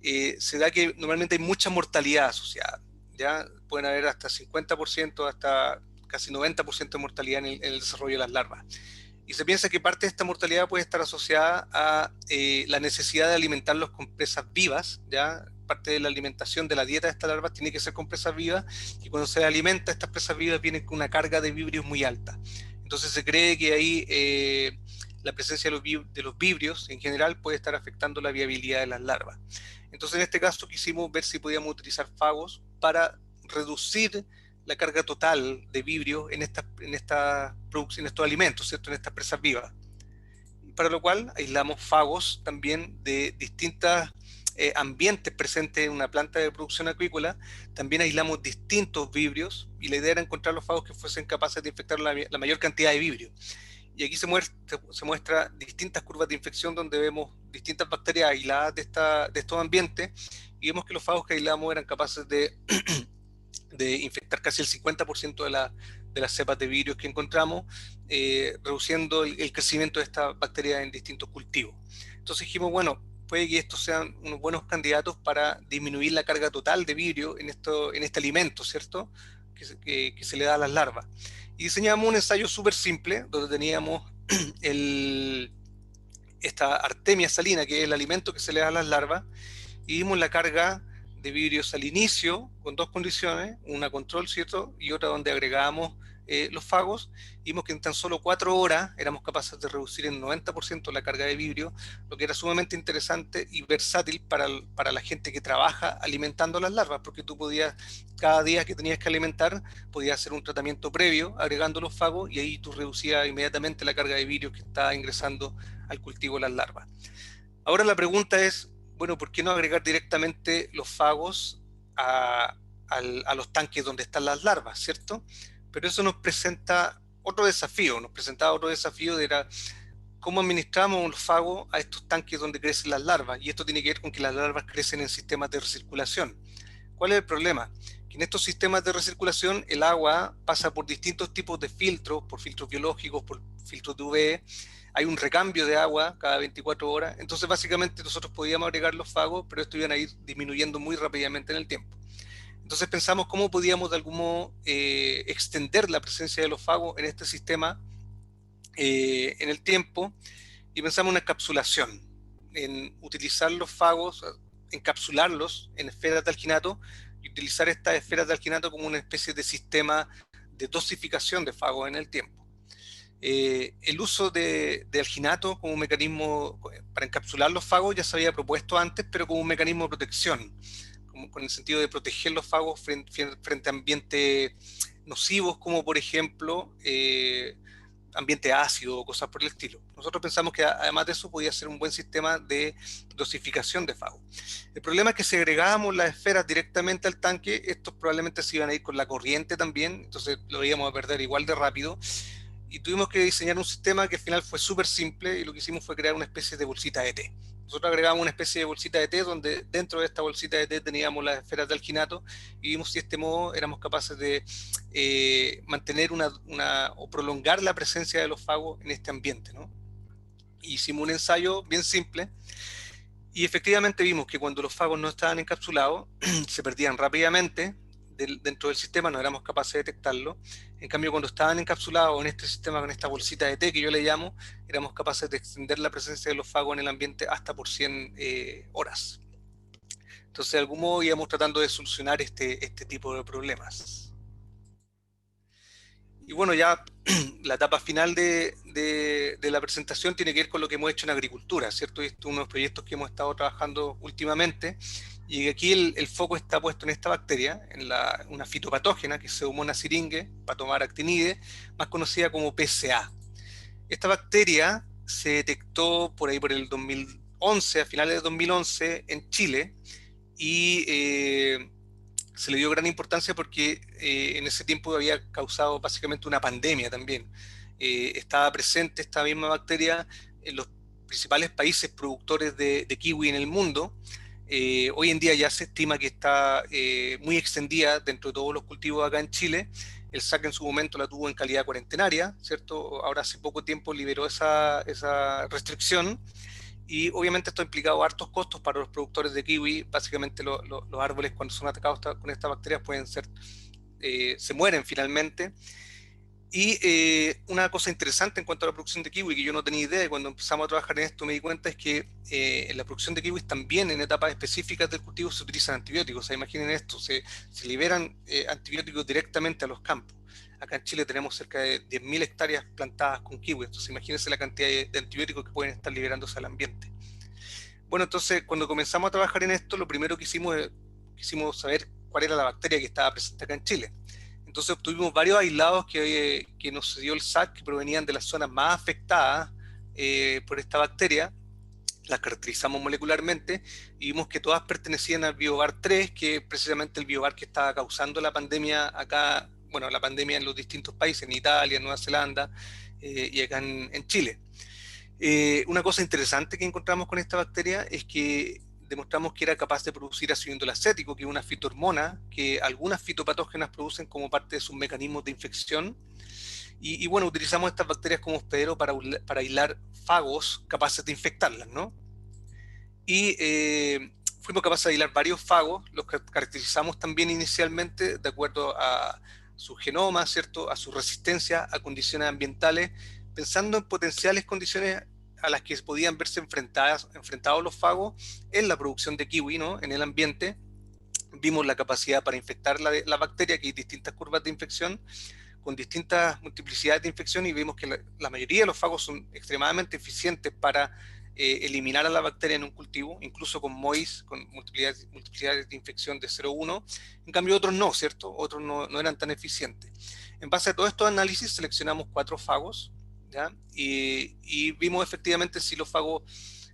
se da que normalmente hay mucha mortalidad asociada. ¿Ya? Pueden haber hasta 50%, hasta casi 90% de mortalidad en el desarrollo de las larvas. Y se piensa que parte de esta mortalidad puede estar asociada a la necesidad de alimentarlos con presas vivas, ¿ya? Parte de la alimentación de la dieta de estas larvas tiene que ser con presas vivas, y cuando se alimenta estas presas vivas vienen con una carga de vibrios muy alta. Entonces se cree que ahí la presencia de los vibrios en general puede estar afectando la viabilidad de las larvas. Entonces en este caso quisimos ver si podíamos utilizar fagos para reducir la carga total de vibrio en estos alimentos, ¿cierto? En estas presas vivas. Para lo cual aislamos fagos también de distintos ambientes presentes en una planta de producción acuícola. También aislamos distintos vibrios, y la idea era encontrar los fagos que fuesen capaces de infectar la mayor cantidad de vibrio. Y aquí se muestra distintas curvas de infección donde vemos distintas bacterias aisladas de estos ambientes, y vemos que los fagos que aislamos eran capaces de infectar casi el 50% de las cepas de virus que encontramos, reduciendo el crecimiento de estas bacterias en distintos cultivos. Entonces dijimos, bueno, puede que estos sean unos buenos candidatos para disminuir la carga total de virio en este alimento, ¿cierto? Que se le da a las larvas. Y diseñamos un ensayo súper simple, donde teníamos esta artemia salina, que es el alimento que se le da a las larvas, y dimos la carga de virios al inicio, con dos condiciones, una control, ¿cierto? Y otra donde agregábamos los fagos. Vimos que en tan solo 4 horas éramos capaces de reducir en 90% la carga de vibrio, lo que era sumamente interesante y versátil para la gente que trabaja alimentando las larvas, porque tú podías, cada día que tenías que alimentar, podías hacer un tratamiento previo agregando los fagos, y ahí tú reducías inmediatamente la carga de vibrio que estaba ingresando al cultivo de las larvas. Ahora la pregunta es, bueno, ¿por qué no agregar directamente los fagos a los tanques donde están las larvas, ¿cierto? Pero eso nos presentaba otro desafío de cómo administramos los fagos a estos tanques donde crecen las larvas, y esto tiene que ver con que las larvas crecen en sistemas de recirculación. ¿Cuál es el problema? Que en estos sistemas de recirculación el agua pasa por distintos tipos de filtros, por filtros biológicos, por filtros de UV, hay un recambio de agua cada 24 horas, entonces básicamente nosotros podíamos agregar los fagos, pero esto iban a ir disminuyendo muy rápidamente en el tiempo. Entonces pensamos cómo podíamos de algún modo extender la presencia de los fagos en este sistema en el tiempo, y pensamos en una encapsulación, en utilizar los fagos, encapsularlos en esferas de alginato, y utilizar estas esferas de alginato como una especie de sistema de dosificación de fagos en el tiempo. El uso de alginato como un mecanismo para encapsular los fagos ya se había propuesto antes, pero como un mecanismo de protección, con el sentido de proteger los fagos frente a ambientes nocivos, como por ejemplo ambiente ácido o cosas por el estilo. Nosotros pensamos que además de eso podía ser un buen sistema de dosificación de fagos. El problema es que si agregábamos las esferas directamente al tanque, estos probablemente se iban a ir con la corriente también, entonces lo íbamos a perder igual de rápido, y tuvimos que diseñar un sistema que al final fue súper simple, y lo que hicimos fue crear una especie de bolsita de té. Nosotros agregamos una especie de bolsita de té, donde dentro de esta bolsita de té teníamos las esferas de alginato, y vimos si de este modo éramos capaces de mantener o prolongar la presencia de los fagos en este ambiente, ¿no? Hicimos un ensayo bien simple, y efectivamente vimos que cuando los fagos no estaban encapsulados, se perdían rápidamente dentro del sistema, no éramos capaces de detectarlo. En cambio, cuando estaban encapsulados en este sistema, con esta bolsita de té que yo le llamo, éramos capaces de extender la presencia de los fagos en el ambiente hasta por 100 horas. Entonces, de algún modo íbamos tratando de solucionar este tipo de problemas. Y bueno, ya la etapa final de de la presentación tiene que ver con lo que hemos hecho en agricultura, ¿cierto? Y esto es uno de los proyectos que hemos estado trabajando últimamente, y aquí el foco está puesto en esta bacteria, una fitopatógena que es Pseudomonas syringae, Patomar-actinide, más conocida como PCA. Esta bacteria se detectó por ahí por el 2011, a finales de 2011, en Chile, y se le dio gran importancia porque en ese tiempo había causado básicamente una pandemia también. Estaba presente esta misma bacteria en los principales países productores de kiwi en el mundo. Hoy en día ya se estima que está muy extendida dentro de todos los cultivos acá en Chile. El SAC en su momento la tuvo en calidad cuarentenaria, ¿cierto? Ahora hace poco tiempo liberó esa restricción, y obviamente esto ha implicado hartos costos para los productores de kiwi. Básicamente los árboles, cuando son atacados con estas bacterias, se mueren finalmente. Y una cosa interesante en cuanto a la producción de kiwi, que yo no tenía idea, y cuando empezamos a trabajar en esto me di cuenta, es que en la producción de kiwis también en etapas específicas del cultivo se utilizan antibióticos. O sea, imaginen esto, se liberan antibióticos directamente a los campos. Acá en Chile tenemos cerca de 10.000 hectáreas plantadas con kiwi, entonces imagínense la cantidad de antibióticos que pueden estar liberándose al ambiente. Bueno, entonces cuando comenzamos a trabajar en esto, lo primero que quisimos saber cuál era la bacteria que estaba presente acá en Chile. Entonces obtuvimos varios aislados que nos dio el SAC, que provenían de las zonas más afectadas por esta bacteria. Las caracterizamos molecularmente y vimos que todas pertenecían al Biovar 3, que es precisamente el Biovar que estaba causando la pandemia acá, bueno, la pandemia en los distintos países, en Italia, en Nueva Zelanda y acá en Chile. Una cosa interesante que encontramos con esta bacteria es que demostramos que era capaz de producir ácido indolacético, que es una fitohormona que algunas fitopatógenas producen como parte de sus mecanismos de infección. Y bueno, utilizamos estas bacterias como hospedero para aislar fagos capaces de infectarlas, ¿no? Y fuimos capaces de aislar varios fagos, los que caracterizamos también inicialmente de acuerdo a su genoma, ¿cierto? A su resistencia a condiciones ambientales, pensando en potenciales condiciones a las que podían verse enfrentados los fagos en la producción de kiwi, ¿no? En el ambiente. Vimos la capacidad para infectar la bacteria, que hay distintas curvas de infección, con distintas multiplicidades de infección, y vimos que la mayoría de los fagos son extremadamente eficientes para eliminar a la bacteria en un cultivo, incluso con MOIS, con multiplicidades de infección de 0,1. En cambio otros no, ¿cierto? Otros no eran tan eficientes. En base a todos estos análisis seleccionamos 4 fagos, ¿ya? Y vimos efectivamente si los fagos,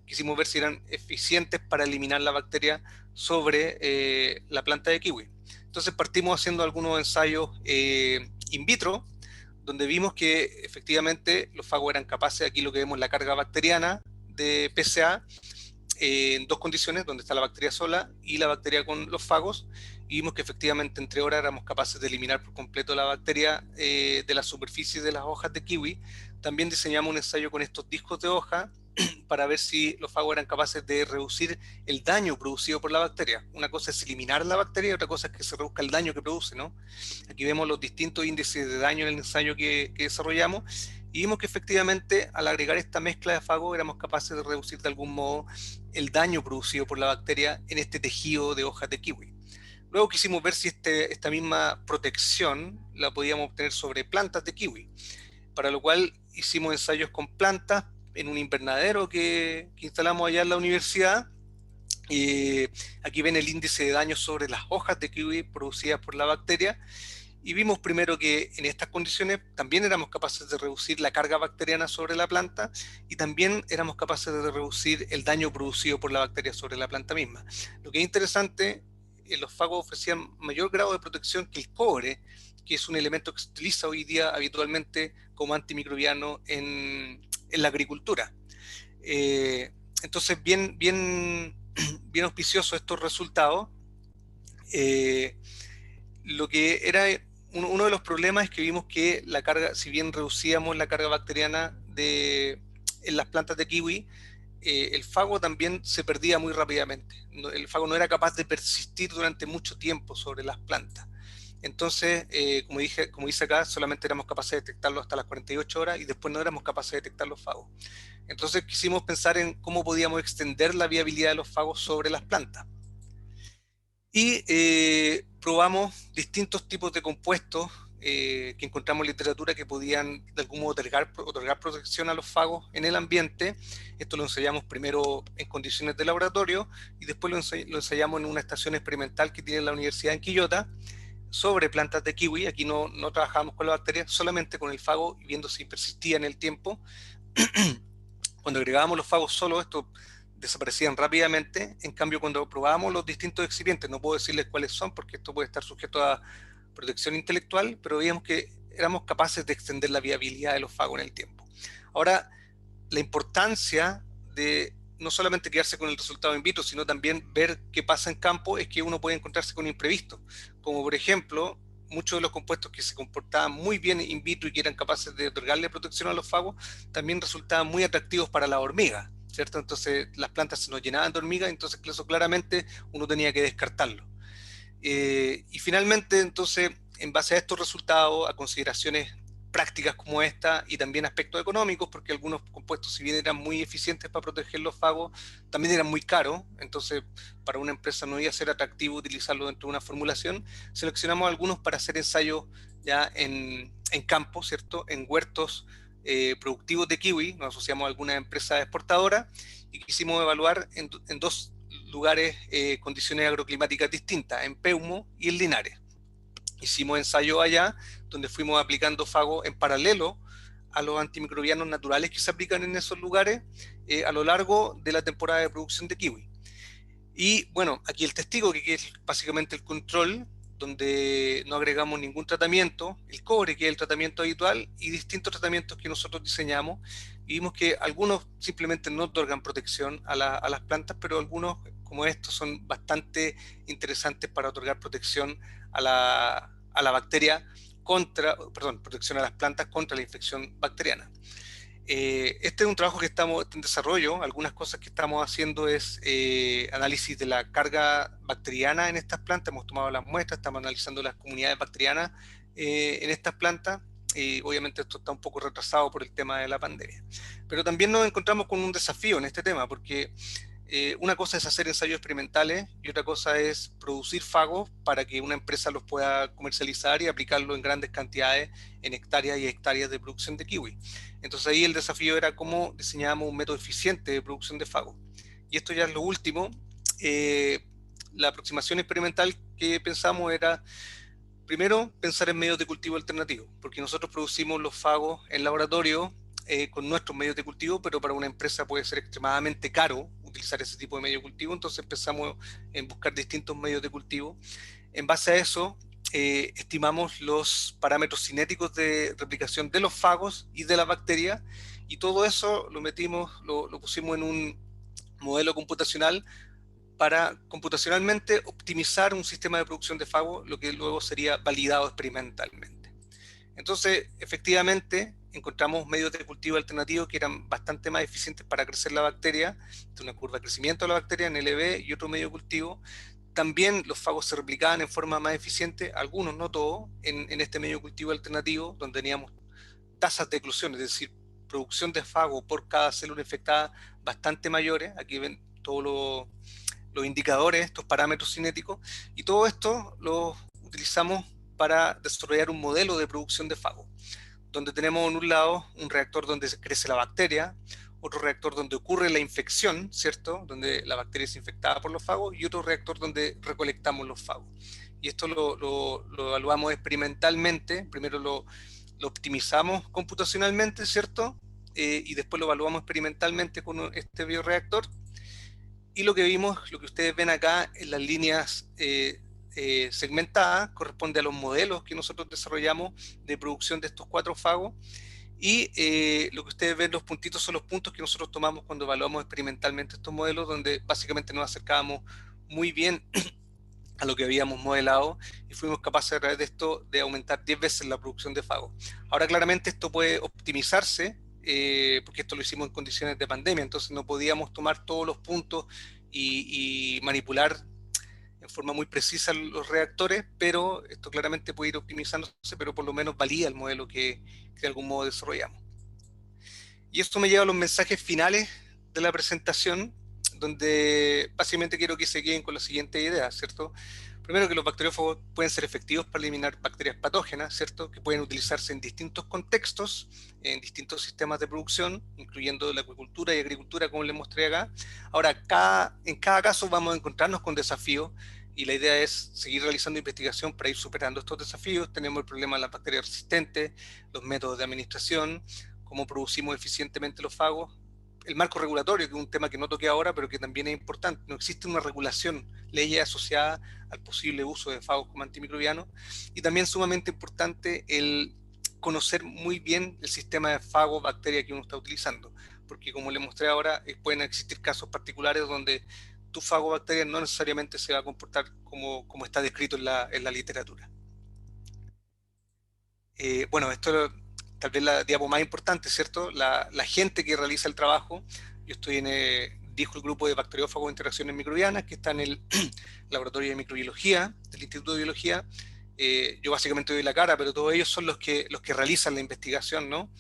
quisimos ver si eran eficientes para eliminar la bacteria sobre la planta de kiwi. Entonces partimos haciendo algunos ensayos in vitro, donde vimos que efectivamente los fagos eran capaces, aquí lo que vemos la carga bacteriana de PCA, en 2 condiciones, donde está la bacteria sola y la bacteria con los fagos, y vimos que efectivamente entre horas éramos capaces de eliminar por completo la bacteria de la superficie de las hojas de kiwi. También diseñamos un ensayo con estos discos de hoja para ver si los fagos eran capaces de reducir el daño producido por la bacteria. Una cosa es eliminar la bacteria y otra cosa es que se reduzca el daño que produce, ¿no? Aquí vemos los distintos índices de daño en el ensayo que desarrollamos, y vimos que efectivamente al agregar esta mezcla de fagos éramos capaces de reducir de algún modo el daño producido por la bacteria en este tejido de hojas de kiwi. Luego quisimos ver si esta misma protección la podíamos obtener sobre plantas de kiwi, para lo cual hicimos ensayos con plantas en un invernadero que instalamos allá en la universidad. Aquí ven el índice de daño sobre las hojas de kiwi producidas por la bacteria, y vimos primero que en estas condiciones también éramos capaces de reducir la carga bacteriana sobre la planta, y también éramos capaces de reducir el daño producido por la bacteria sobre la planta misma. Lo que es interesante, los fagos ofrecían mayor grado de protección que el cobre, que es un elemento que se utiliza hoy día habitualmente como antimicrobiano en la agricultura. Entonces, bien auspicioso estos resultados. Lo que era uno de los problemas es que vimos que la carga, si bien reducíamos la carga bacteriana en las plantas de kiwi, el fago también se perdía muy rápidamente. El fago no era capaz de persistir durante mucho tiempo sobre las plantas. Entonces, como dice acá, solamente éramos capaces de detectarlo hasta las 48 horas y después no éramos capaces de detectar los fagos. Entonces quisimos pensar en cómo podíamos extender la viabilidad de los fagos sobre las plantas. Y probamos distintos tipos de compuestos que encontramos en literatura que podían de algún modo otorgar protección a los fagos en el ambiente. Esto lo ensayamos primero en condiciones de laboratorio y después lo ensayamos en una estación experimental que tiene la Universidad en Quillota sobre plantas de kiwi. Aquí no trabajamos con la bacteria, solamente con el fago y viendo si persistía en el tiempo. Cuando agregábamos los fagos solos, estos desaparecían rápidamente. En cambio, cuando probábamos los distintos excipientes, no puedo decirles cuáles son porque esto puede estar sujeto a protección intelectual, pero veíamos que éramos capaces de extender la viabilidad de los fagos en el tiempo. Ahora, la importancia de no solamente quedarse con el resultado in vitro, sino también ver qué pasa en campo, es que uno puede encontrarse con imprevistos, como por ejemplo, muchos de los compuestos que se comportaban muy bien in vitro y que eran capaces de otorgarle protección a los fagos, también resultaban muy atractivos para la hormiga, ¿cierto? Entonces las plantas se nos llenaban de hormigas, entonces eso claramente uno tenía que descartarlo. Y finalmente, entonces, en base a estos resultados, a consideraciones prácticas como esta y también aspectos económicos, porque algunos compuestos, si bien eran muy eficientes para proteger los fagos, también eran muy caros. Entonces, para una empresa no iba a ser atractivo utilizarlo dentro de una formulación. Seleccionamos algunos para hacer ensayos ya en campo, ¿cierto? En huertos productivos de kiwi. Nos asociamos a alguna empresa exportadora y quisimos evaluar en dos lugares, condiciones agroclimáticas distintas, en Peumo y en Linares. Hicimos ensayos allá donde fuimos aplicando fagos en paralelo a los antimicrobianos naturales que se aplican en esos lugares a lo largo de la temporada de producción de kiwi. Y bueno, aquí el testigo, que es básicamente el control, donde no agregamos ningún tratamiento, el cobre, que es el tratamiento habitual, y distintos tratamientos que nosotros diseñamos. Y vimos que algunos simplemente no otorgan protección a las plantas, pero algunos, como estos, son bastante interesantes para otorgar protección a la bacteria protección a las plantas contra la infección bacteriana. Este es un trabajo que estamos en desarrollo. Algunas cosas que estamos haciendo es análisis de la carga bacteriana en estas plantas. Hemos tomado las muestras, estamos analizando las comunidades bacterianas en estas plantas. Obviamente esto está un poco retrasado por el tema de la pandemia. Pero también nos encontramos con un desafío en este tema, porque una cosa es hacer ensayos experimentales y otra cosa es producir fagos para que una empresa los pueda comercializar y aplicarlo en grandes cantidades, en hectáreas y hectáreas de producción de kiwi. Entonces ahí el desafío era cómo diseñábamos un método eficiente de producción de fagos. Y esto ya es lo último. La aproximación experimental que pensamos era, primero, pensar en medios de cultivo alternativos, porque nosotros producimos los fagos en laboratorio con nuestros medios de cultivo, pero para una empresa puede ser extremadamente caro utilizar ese tipo de medio de cultivo. Entonces empezamos en buscar distintos medios de cultivo. En base a eso, estimamos los parámetros cinéticos de replicación de los fagos y de la bacteria, y todo eso lo pusimos en un modelo computacional para computacionalmente optimizar un sistema de producción de fagos, lo que luego sería validado experimentalmente. Entonces, efectivamente, encontramos medios de cultivo alternativos que eran bastante más eficientes para crecer la bacteria, de una curva de crecimiento de la bacteria en LB y otro medio de cultivo. También los fagos se replicaban en forma más eficiente, algunos, no todos, en este medio de cultivo alternativo, donde teníamos tasas de eclosión, es decir, producción de fago por cada célula infectada bastante mayores. Aquí ven todos los indicadores, estos parámetros cinéticos, y todo esto lo utilizamos para desarrollar un modelo de producción de fago, donde tenemos en un lado un reactor donde crece la bacteria, otro reactor donde ocurre la infección, ¿cierto?, donde la bacteria es infectada por los fagos, y otro reactor donde recolectamos los fagos. Y esto lo evaluamos experimentalmente. Primero lo optimizamos computacionalmente, ¿cierto?, y después lo evaluamos experimentalmente con este bioreactor. Y lo que vimos, lo que ustedes ven acá en las líneas segmentadas, corresponde a los modelos que nosotros desarrollamos de producción de estos 4 fagos. Y lo que ustedes ven, los puntitos, son los puntos que nosotros tomamos cuando evaluamos experimentalmente estos modelos, donde básicamente nos acercábamos muy bien a lo que habíamos modelado, y fuimos capaces a través de esto de aumentar 10 veces la producción de fagos. Ahora claramente esto puede optimizarse, porque esto lo hicimos en condiciones de pandemia, entonces no podíamos tomar todos los puntos y manipular en forma muy precisa los reactores, pero esto claramente puede ir optimizándose, pero por lo menos valida el modelo que de algún modo desarrollamos. Y esto me lleva a los mensajes finales de la presentación, donde básicamente quiero que se queden con la siguiente idea, ¿cierto? Primero, que los bacteriófagos pueden ser efectivos para eliminar bacterias patógenas, ¿cierto? Que pueden utilizarse en distintos contextos, en distintos sistemas de producción, incluyendo la acuicultura y agricultura, como les mostré acá. Ahora, en cada caso vamos a encontrarnos con desafíos y la idea es seguir realizando investigación para ir superando estos desafíos. Tenemos el problema de las bacterias resistentes, los métodos de administración, cómo producimos eficientemente los fagos, el marco regulatorio, que es un tema que no toqué ahora, pero que también es importante. No existe una regulación, leyes asociadas al posible uso de fagos como antimicrobianos, y también sumamente importante el conocer muy bien el sistema de fago bacteria que uno está utilizando, porque como les mostré ahora, pueden existir casos particulares donde tu fago bacteria no necesariamente se va a comportar como está descrito en la literatura. Bueno, esto tal vez la diapo más importante, ¿cierto? La gente que realiza el trabajo. Yo estoy dirijo el grupo de bacteriófagos de interacciones microbianas, que está en el laboratorio de microbiología del Instituto de Biología. Yo básicamente doy la cara, pero todos ellos son los que realizan la investigación, ¿no?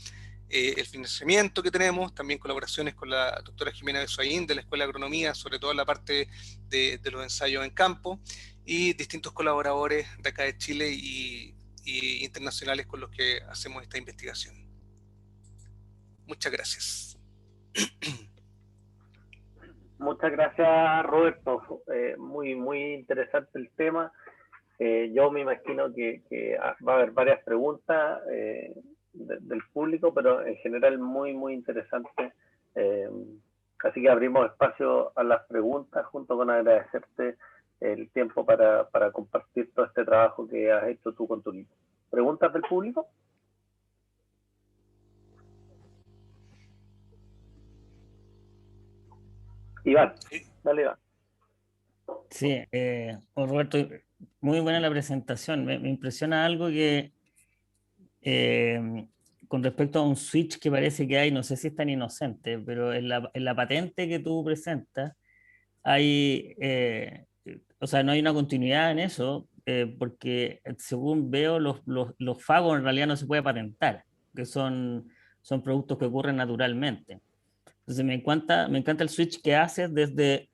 El financiamiento que tenemos, también colaboraciones con la doctora Jimena Besoaín de la Escuela de Agronomía, sobre todo la parte de los ensayos en campo, y distintos colaboradores de acá de Chile y internacionales con los que hacemos esta investigación. Muchas gracias. Muchas gracias, Roberto. Muy interesante el tema. Yo me imagino que va a haber varias preguntas del público, pero en general muy interesante. Así que abrimos espacio a las preguntas, junto con agradecerte el tiempo para compartir todo este trabajo que has hecho tú con tu equipo. ¿Preguntas del público? Iván, dale Iván. Sí, Roberto, muy buena la presentación. Me impresiona algo que con respecto a un switch que parece que hay, no sé si es tan inocente, pero en la patente que tú presentas hay, o sea, no hay una continuidad en eso, porque según veo, los fagos en realidad no se puede patentar, que son productos que ocurren naturalmente. Entonces me encanta el switch que haces desde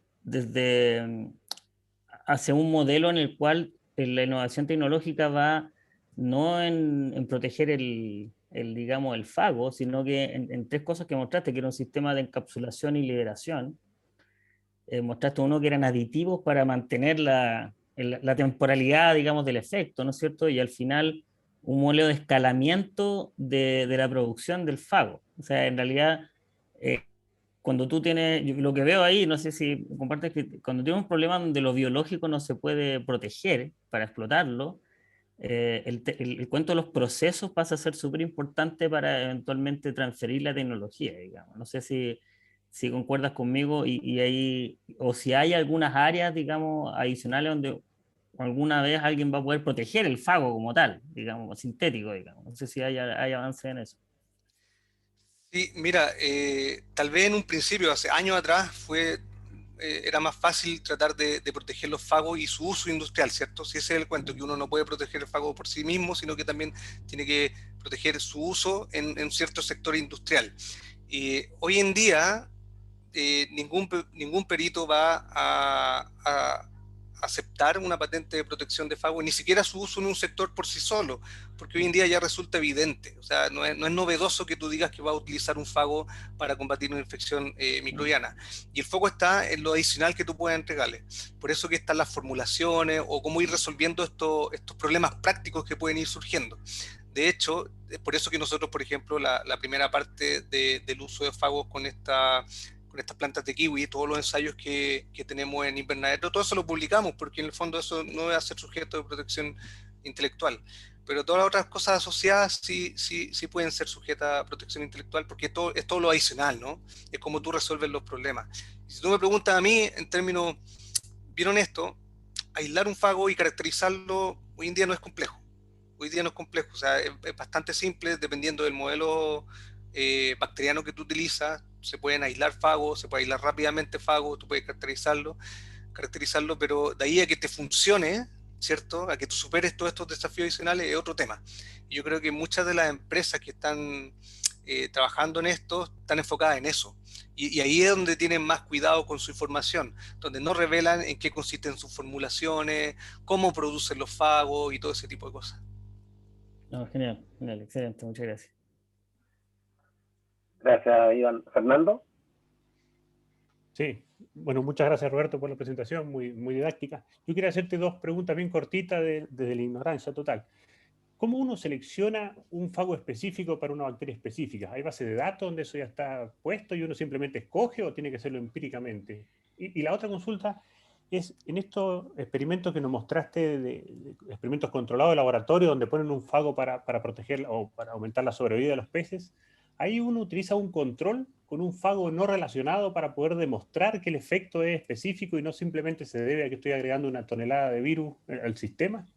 hacia un modelo en el cual la innovación tecnológica va no en proteger digamos, el fago, sino que en tres cosas que mostraste, que era un sistema de encapsulación y liberación. Mostraste uno que eran aditivos para mantener la temporalidad, digamos, del efecto, ¿no es cierto? Y al final un modelo de escalamiento de la producción del fago. O sea, en realidad, cuando tú tienes, lo que veo ahí, no sé si compartes, que cuando tienes un problema donde lo biológico no se puede proteger para explotarlo, el cuento de los procesos pasa a ser súper importante para eventualmente transferir la tecnología, digamos. No sé si concuerdas conmigo o si hay algunas áreas, digamos, adicionales donde alguna vez alguien va a poder proteger el fago como tal, digamos, sintético, digamos. No sé si hay avance en eso. Sí, mira, tal vez en un principio, hace años atrás, era más fácil tratar de proteger los fagos y su uso industrial, ¿cierto? Si ese es el cuento, que uno no puede proteger el fago por sí mismo, sino que también tiene que proteger su uso en cierto sector industrial. Y hoy en día, ningún perito va a aceptar una patente de protección de fago, ni siquiera su uso en un sector por sí solo, porque hoy en día ya resulta evidente. O sea, no es novedoso que tú digas que vas a utilizar un fago para combatir una infección microbiana. Y el foco está en lo adicional que tú puedas entregarle. Por eso que están las formulaciones o cómo ir resolviendo estos problemas prácticos que pueden ir surgiendo. De hecho, es por eso que nosotros, por ejemplo, la primera parte del uso de fagos con estas plantas de kiwi, todos los ensayos que tenemos en invernadero, todo eso lo publicamos, porque en el fondo eso no va a ser sujeto de protección intelectual. Pero todas las otras cosas asociadas sí pueden ser sujetas a protección intelectual, porque es todo lo adicional, ¿no? Es como tú resuelves los problemas. Y si tú me preguntas a mí, en términos bien honestos, aislar un fago y caracterizarlo hoy en día no es complejo. Hoy día no es complejo, o sea, es bastante simple, dependiendo del modelo bacteriano que tú utilizas. Se pueden aislar fagos, se puede aislar rápidamente fagos, tú puedes caracterizarlo, pero de ahí a que te funcione, ¿cierto? A que tú superes todos estos desafíos adicionales es otro tema. Y yo creo que muchas de las empresas que están trabajando en esto están enfocadas en eso. Y ahí es donde tienen más cuidado con su información, donde no revelan en qué consisten sus formulaciones, cómo producen los fagos y todo ese tipo de cosas. No, genial, genial, excelente, muchas gracias. Gracias, Iván. Fernando. Sí, bueno, muchas gracias Roberto por la presentación, muy didáctica. Yo quería hacerte dos preguntas bien cortitas desde la ignorancia total. ¿Cómo uno selecciona un fago específico para una bacteria específica? ¿Hay base de datos donde eso ya está puesto y uno simplemente escoge o tiene que hacerlo empíricamente? Y la otra consulta es, en estos experimentos que nos mostraste, de experimentos controlados de laboratorio, donde ponen un fago para proteger o para aumentar la sobrevida de los peces, ahí uno utiliza un control con un fago no relacionado para poder demostrar que el efecto es específico y no simplemente se debe a que estoy agregando una tonelada de virus al sistema.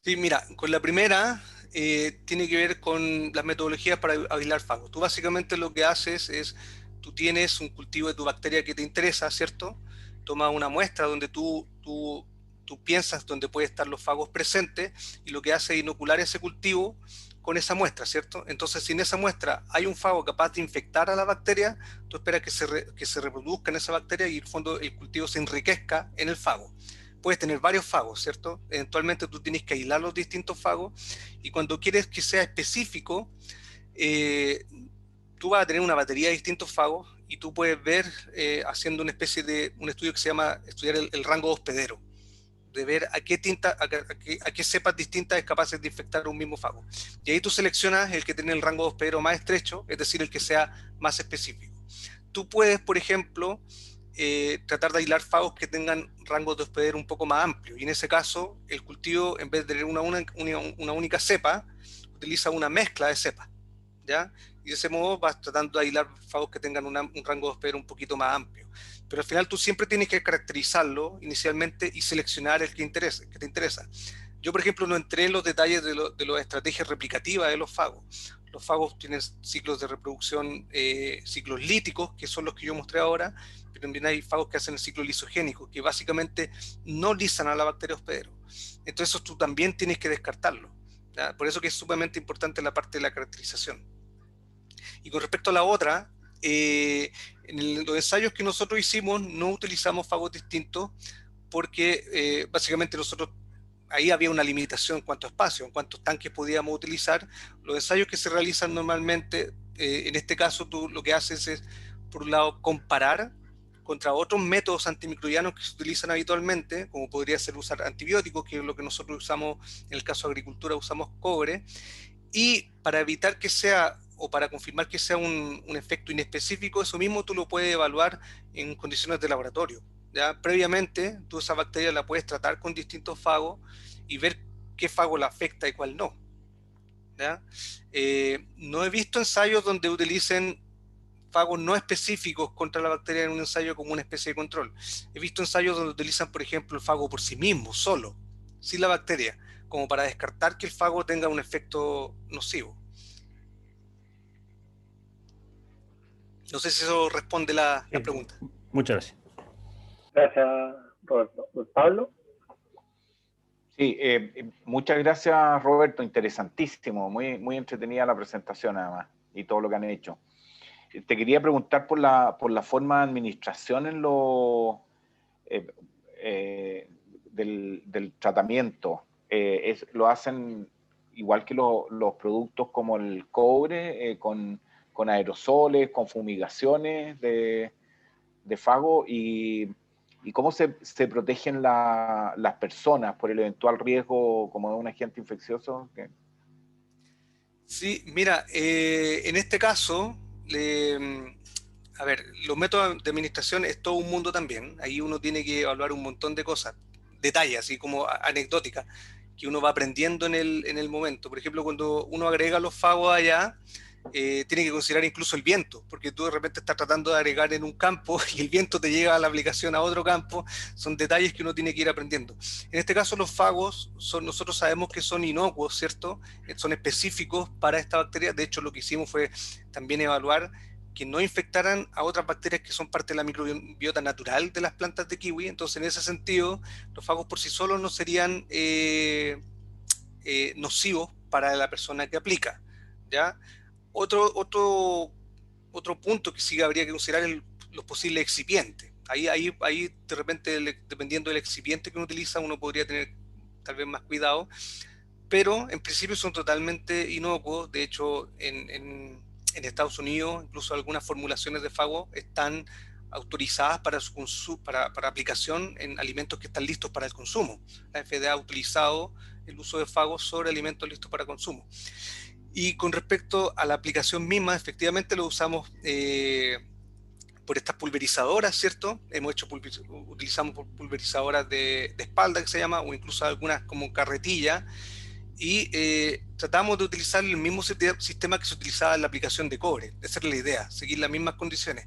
Sí, mira, con la primera tiene que ver con las metodologías para aislar fagos. Tú básicamente lo que haces es, tú tienes un cultivo de tu bacteria que te interesa, ¿cierto? Tomas una muestra donde tú piensas donde pueden estar los fagos presentes y lo que hace es inocular ese cultivo con esa muestra, ¿cierto? Entonces, si en esa muestra hay un fago capaz de infectar a la bacteria, tú esperas que se reproduzca en esa bacteria y en el fondo el cultivo se enriquezca en el fago. Puedes tener varios fagos, ¿cierto? Eventualmente tú tienes que aislar los distintos fagos y cuando quieres que sea específico, tú vas a tener una batería de distintos fagos y tú puedes ver, haciendo una especie de un estudio que se llama estudiar el rango hospedero, de ver a qué cepas distintas es capaz de infectar un mismo fago. Y ahí tú seleccionas el que tiene el rango hospedero más estrecho, es decir, el que sea más específico. Tú puedes, por ejemplo, tratar de aislar fagos que tengan rangos de hospedero un poco más amplios. Y en ese caso, el cultivo, en vez de tener una única cepa, utiliza una mezcla de cepas, ¿ya? Y de ese modo vas tratando de aislar fagos que tengan un rango de hospedero un poquito más amplio. Pero al final tú siempre tienes que caracterizarlo inicialmente y seleccionar el que te interesa. Yo, por ejemplo, no entré en los detalles de las estrategias replicativas de los fagos. Los fagos tienen ciclos de reproducción, ciclos líticos, que son los que yo mostré ahora, pero también hay fagos que hacen el ciclo lisogénico, que básicamente no lisan a la bacteria hospedero. Entonces tú también tienes que descartarlo, ¿ya? Por eso que es sumamente importante la parte de la caracterización. Y con respecto a la otra, en los ensayos que nosotros hicimos no utilizamos fagos distintos porque básicamente nosotros ahí había una limitación en cuanto a espacio, en cuántos tanques podíamos utilizar. Los ensayos que se realizan normalmente, en este caso tú lo que haces es, por un lado, comparar contra otros métodos antimicrobianos que se utilizan habitualmente, como podría ser usar antibióticos, que es lo que nosotros usamos, en el caso de agricultura usamos cobre, y para evitar que sea, o para confirmar que sea un efecto inespecífico, eso mismo tú lo puedes evaluar en condiciones de laboratorio. ¿Ya? Previamente, tú esa bacteria la puedes tratar con distintos fagos y ver qué fago la afecta y cuál no. ¿Ya? No he visto ensayos donde utilicen fagos no específicos contra la bacteria en un ensayo como una especie de control. He visto ensayos donde utilizan, por ejemplo, el fago por sí mismo, solo, sin la bacteria, como para descartar que el fago tenga un efecto nocivo. No sé si eso responde la pregunta. Muchas gracias. Gracias, Roberto. Pablo. Sí, muchas gracias, Roberto. Interesantísimo, muy entretenida la presentación además y todo lo que han hecho. Te quería preguntar por la forma de administración en del tratamiento. ¿Lo hacen igual que los productos como el cobre, con aerosoles, con fumigaciones de fago? ¿Y cómo se protegen las personas por el eventual riesgo como de un agente infeccioso? Sí, mira, en este caso, a ver, los métodos de administración es todo un mundo también. Ahí uno tiene que evaluar un montón de cosas, detalles, así como anecdóticas, que uno va aprendiendo en el momento. Por ejemplo, cuando uno agrega los fagos allá, tiene que considerar incluso el viento, porque tú de repente estás tratando de agregar en un campo y el viento te llega a la aplicación a otro campo. Son detalles que uno tiene que ir aprendiendo. En este caso los fagos, nosotros sabemos que son inocuos, ¿cierto? Son específicos para esta bacteria. De hecho, lo que hicimos fue también evaluar que no infectaran a otras bacterias que son parte de la microbiota natural de las plantas de kiwi. Entonces, en ese sentido, los fagos por sí solos no serían nocivos para la persona que aplica. ¿ya? Otro punto que sí habría que considerar es los posibles excipientes. Ahí de repente, dependiendo del excipiente que uno utiliza, uno podría tener tal vez más cuidado, pero en principio son totalmente inocuos. De hecho, en Estados Unidos, incluso algunas formulaciones de fago están autorizadas para aplicación en alimentos que están listos para el consumo. La FDA ha utilizado el uso de fagos sobre alimentos listos para consumo. Y con respecto a la aplicación misma, efectivamente lo usamos por estas pulverizadoras, ¿cierto? Utilizamos pulverizadoras de espalda, que se llama, o incluso algunas como carretilla, y tratamos de utilizar el mismo sistema que se utilizaba en la aplicación de cobre. Esa es la idea, seguir las mismas condiciones.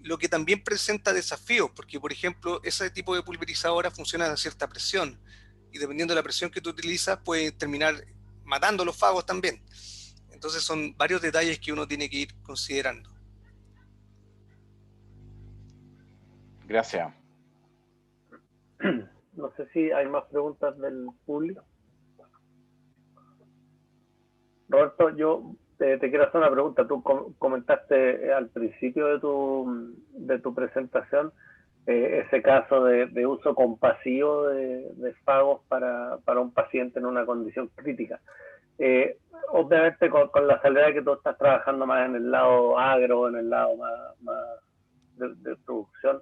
Lo que también presenta desafíos, porque por ejemplo, ese tipo de pulverizadora funciona a cierta presión, y dependiendo de la presión que tú utilizas, puede terminar matando los fagos también. Entonces son varios detalles que uno tiene que ir considerando. Gracias. No sé si hay más preguntas del público. Roberto, yo te quiero hacer una pregunta. Tú comentaste al principio de tu presentación ese caso de uso compasivo de fagos para un paciente en una condición crítica. Obviamente con la salvedad que tú estás trabajando más en el lado agro, en el lado más de producción,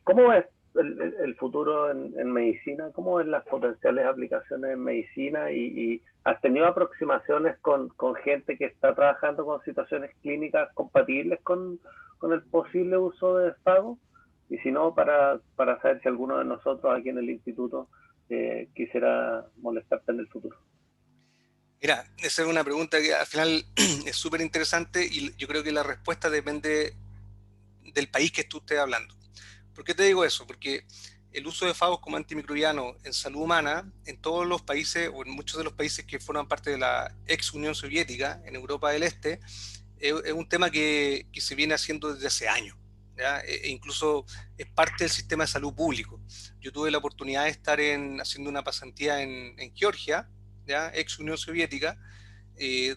¿cómo es el futuro en medicina? ¿Cómo ves las potenciales aplicaciones en medicina? ¿Y has tenido aproximaciones con gente que está trabajando con situaciones clínicas compatibles con el posible uso de fagos? Y si no, para saber si alguno de nosotros aquí en el instituto quisiera molestarte en el futuro. Mira, esa es una pregunta que al final es súper interesante, y yo creo que la respuesta depende del país que tú estés hablando. ¿Por qué te digo eso? Porque el uso de fagos como antimicrobiano en salud humana, en todos los países, o en muchos de los países que forman parte de la ex Unión Soviética, en Europa del Este, es un tema que se viene haciendo desde hace años, ¿ya? Incluso es parte del sistema de salud público. Yo tuve la oportunidad de estar haciendo una pasantía en Georgia, ¿ya? Ex Unión Soviética,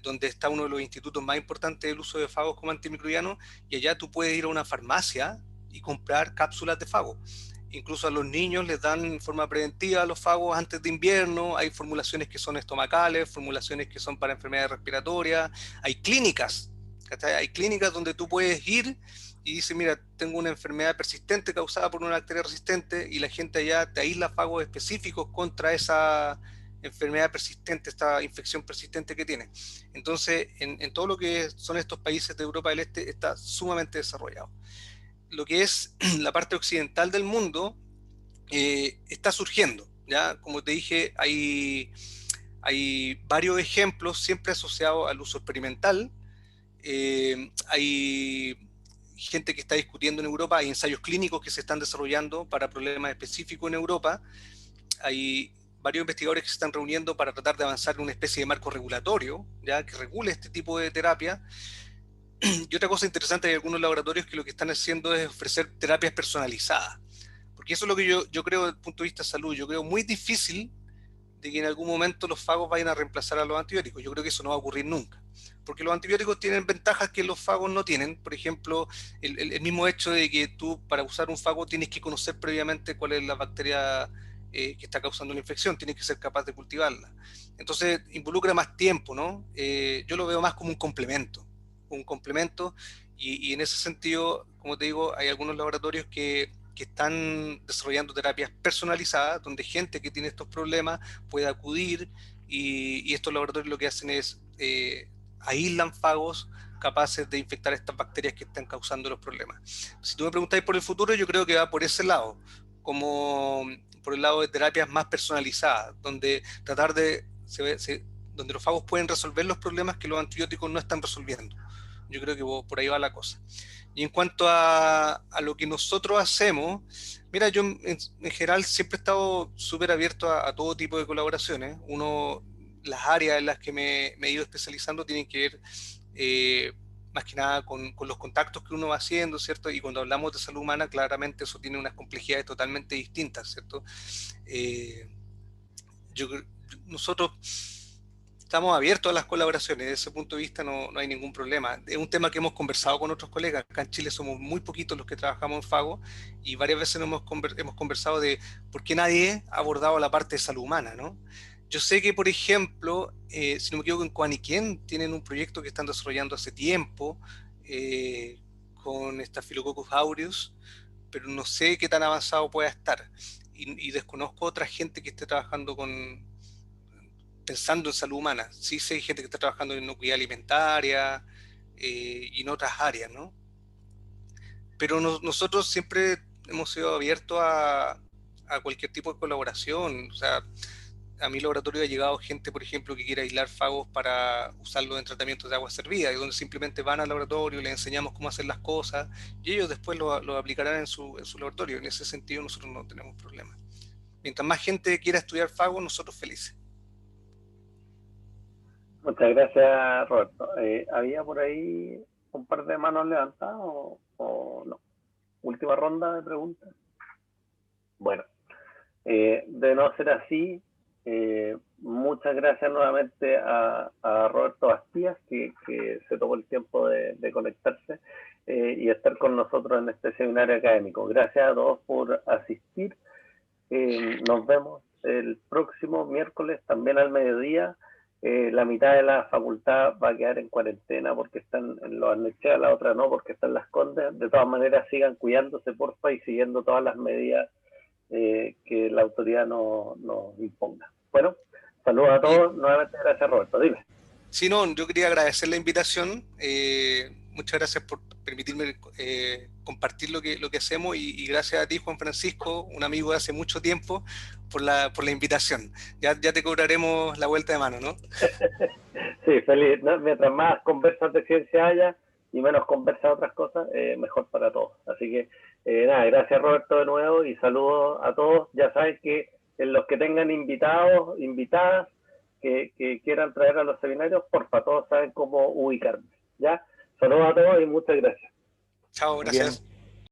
donde está uno de los institutos más importantes del uso de fagos como antimicrobianos, y allá tú puedes ir a una farmacia y comprar cápsulas de fago. Incluso a los niños les dan en forma preventiva los fagos antes de invierno. Hay formulaciones que son estomacales, formulaciones que son para enfermedades respiratorias. Hay clínicas, ¿cachai? Hay clínicas donde tú puedes ir y dices, mira, tengo una enfermedad persistente causada por una bacteria resistente, y la gente allá te aísla fagos específicos contra esa enfermedad persistente, esta infección persistente que tiene. Entonces, en todo lo que son estos países de Europa del Este está sumamente desarrollado. Lo que es la parte occidental del mundo está surgiendo, ¿ya? Como te dije, hay varios ejemplos siempre asociados al uso experimental. Hay gente que está discutiendo en Europa, hay ensayos clínicos que se están desarrollando para problemas específicos en Europa. Hay varios investigadores que se están reuniendo para tratar de avanzar en una especie de marco regulatorio, ¿ya? Que regule este tipo de terapia. Y otra cosa interesante, hay algunos laboratorios que lo que están haciendo es ofrecer terapias personalizadas, porque eso es lo que yo creo desde el punto de vista de salud. Yo creo muy difícil de que en algún momento los fagos vayan a reemplazar a los antibióticos. Yo creo que eso no va a ocurrir nunca, porque los antibióticos tienen ventajas que los fagos no tienen. Por ejemplo, el mismo hecho de que tú, para usar un fago, tienes que conocer previamente cuál es la bacteria que está causando la infección, tienes que ser capaz de cultivarla. Entonces involucra más tiempo, ¿no? Yo lo veo más como un complemento, y en ese sentido, como te digo, hay algunos laboratorios que están desarrollando terapias personalizadas, donde gente que tiene estos problemas puede acudir, y estos laboratorios lo que hacen es aíslan fagos capaces de infectar estas bacterias que están causando los problemas. Si tú me preguntáis por el futuro, yo creo que va por ese lado, como por el lado de terapias más personalizadas, donde donde los fagos pueden resolver los problemas que los antibióticos no están resolviendo. Yo creo que por ahí va la cosa. Y en cuanto a lo que nosotros hacemos, mira, yo en general siempre he estado súper abierto a todo tipo de colaboraciones. Las áreas en las que me he ido especializando tienen que ver más que nada con los contactos que uno va haciendo, ¿cierto? Y cuando hablamos de salud humana, claramente eso tiene unas complejidades totalmente distintas, ¿cierto? Nosotros Estamos abiertos a las colaboraciones, desde ese punto de vista no hay ningún problema. Es un tema que hemos conversado con otros colegas. Acá en Chile somos muy poquitos los que trabajamos en Fago y varias veces hemos conversado de por qué nadie ha abordado la parte de salud humana, ¿no? Yo sé que, por ejemplo, si no me equivoco, en Coaniquén tienen un proyecto que están desarrollando hace tiempo con Staphylococcus aureus, pero no sé qué tan avanzado pueda estar. Y desconozco otra gente que esté trabajando pensando en salud humana. Sí sé hay gente que está trabajando en inocuidad alimentaria y en otras áreas, ¿no? Pero nosotros siempre hemos sido abiertos a cualquier tipo de colaboración. O sea, a mi laboratorio ha llegado gente, por ejemplo, que quiere aislar fagos para usarlos en tratamientos de agua servida, y donde simplemente van al laboratorio, les enseñamos cómo hacer las cosas, y ellos después lo aplicarán en su laboratorio. En ese sentido nosotros no tenemos problemas. Mientras más gente quiera estudiar fagos, nosotros felices. Muchas gracias, Roberto. ¿Había por ahí un par de manos levantadas o no? Última ronda de preguntas. Bueno, de no ser así, muchas gracias nuevamente a Roberto Bastías, que se tomó el tiempo de conectarse y estar con nosotros en este seminario académico. Gracias a todos por asistir. Nos vemos el próximo miércoles, también al mediodía. La mitad de la facultad va a quedar en cuarentena porque están en Los Arnechea, la otra no, porque están Las Condes. De todas maneras, sigan cuidándose, porfa, y siguiendo todas las medidas que la autoridad nos imponga. Bueno, saludos a todos. Nuevamente, gracias, Roberto. Dime. Sí, no, yo quería agradecer la invitación. Muchas gracias por permitirme compartir lo que hacemos y gracias a ti, Juan Francisco, un amigo de hace mucho tiempo, por la invitación. Ya te cobraremos la vuelta de mano, ¿no? Sí, feliz, ¿no? Mientras más conversas de ciencia haya y menos conversas de otras cosas, mejor para todos. Así que, nada, gracias, Roberto, de nuevo, y saludos a todos. Ya saben que los que tengan invitados, invitadas, que quieran traer a los seminarios, porfa, todos saben cómo ubicarme. ¿Ya? Saludos a todos y muchas gracias. Chao, gracias. Bien.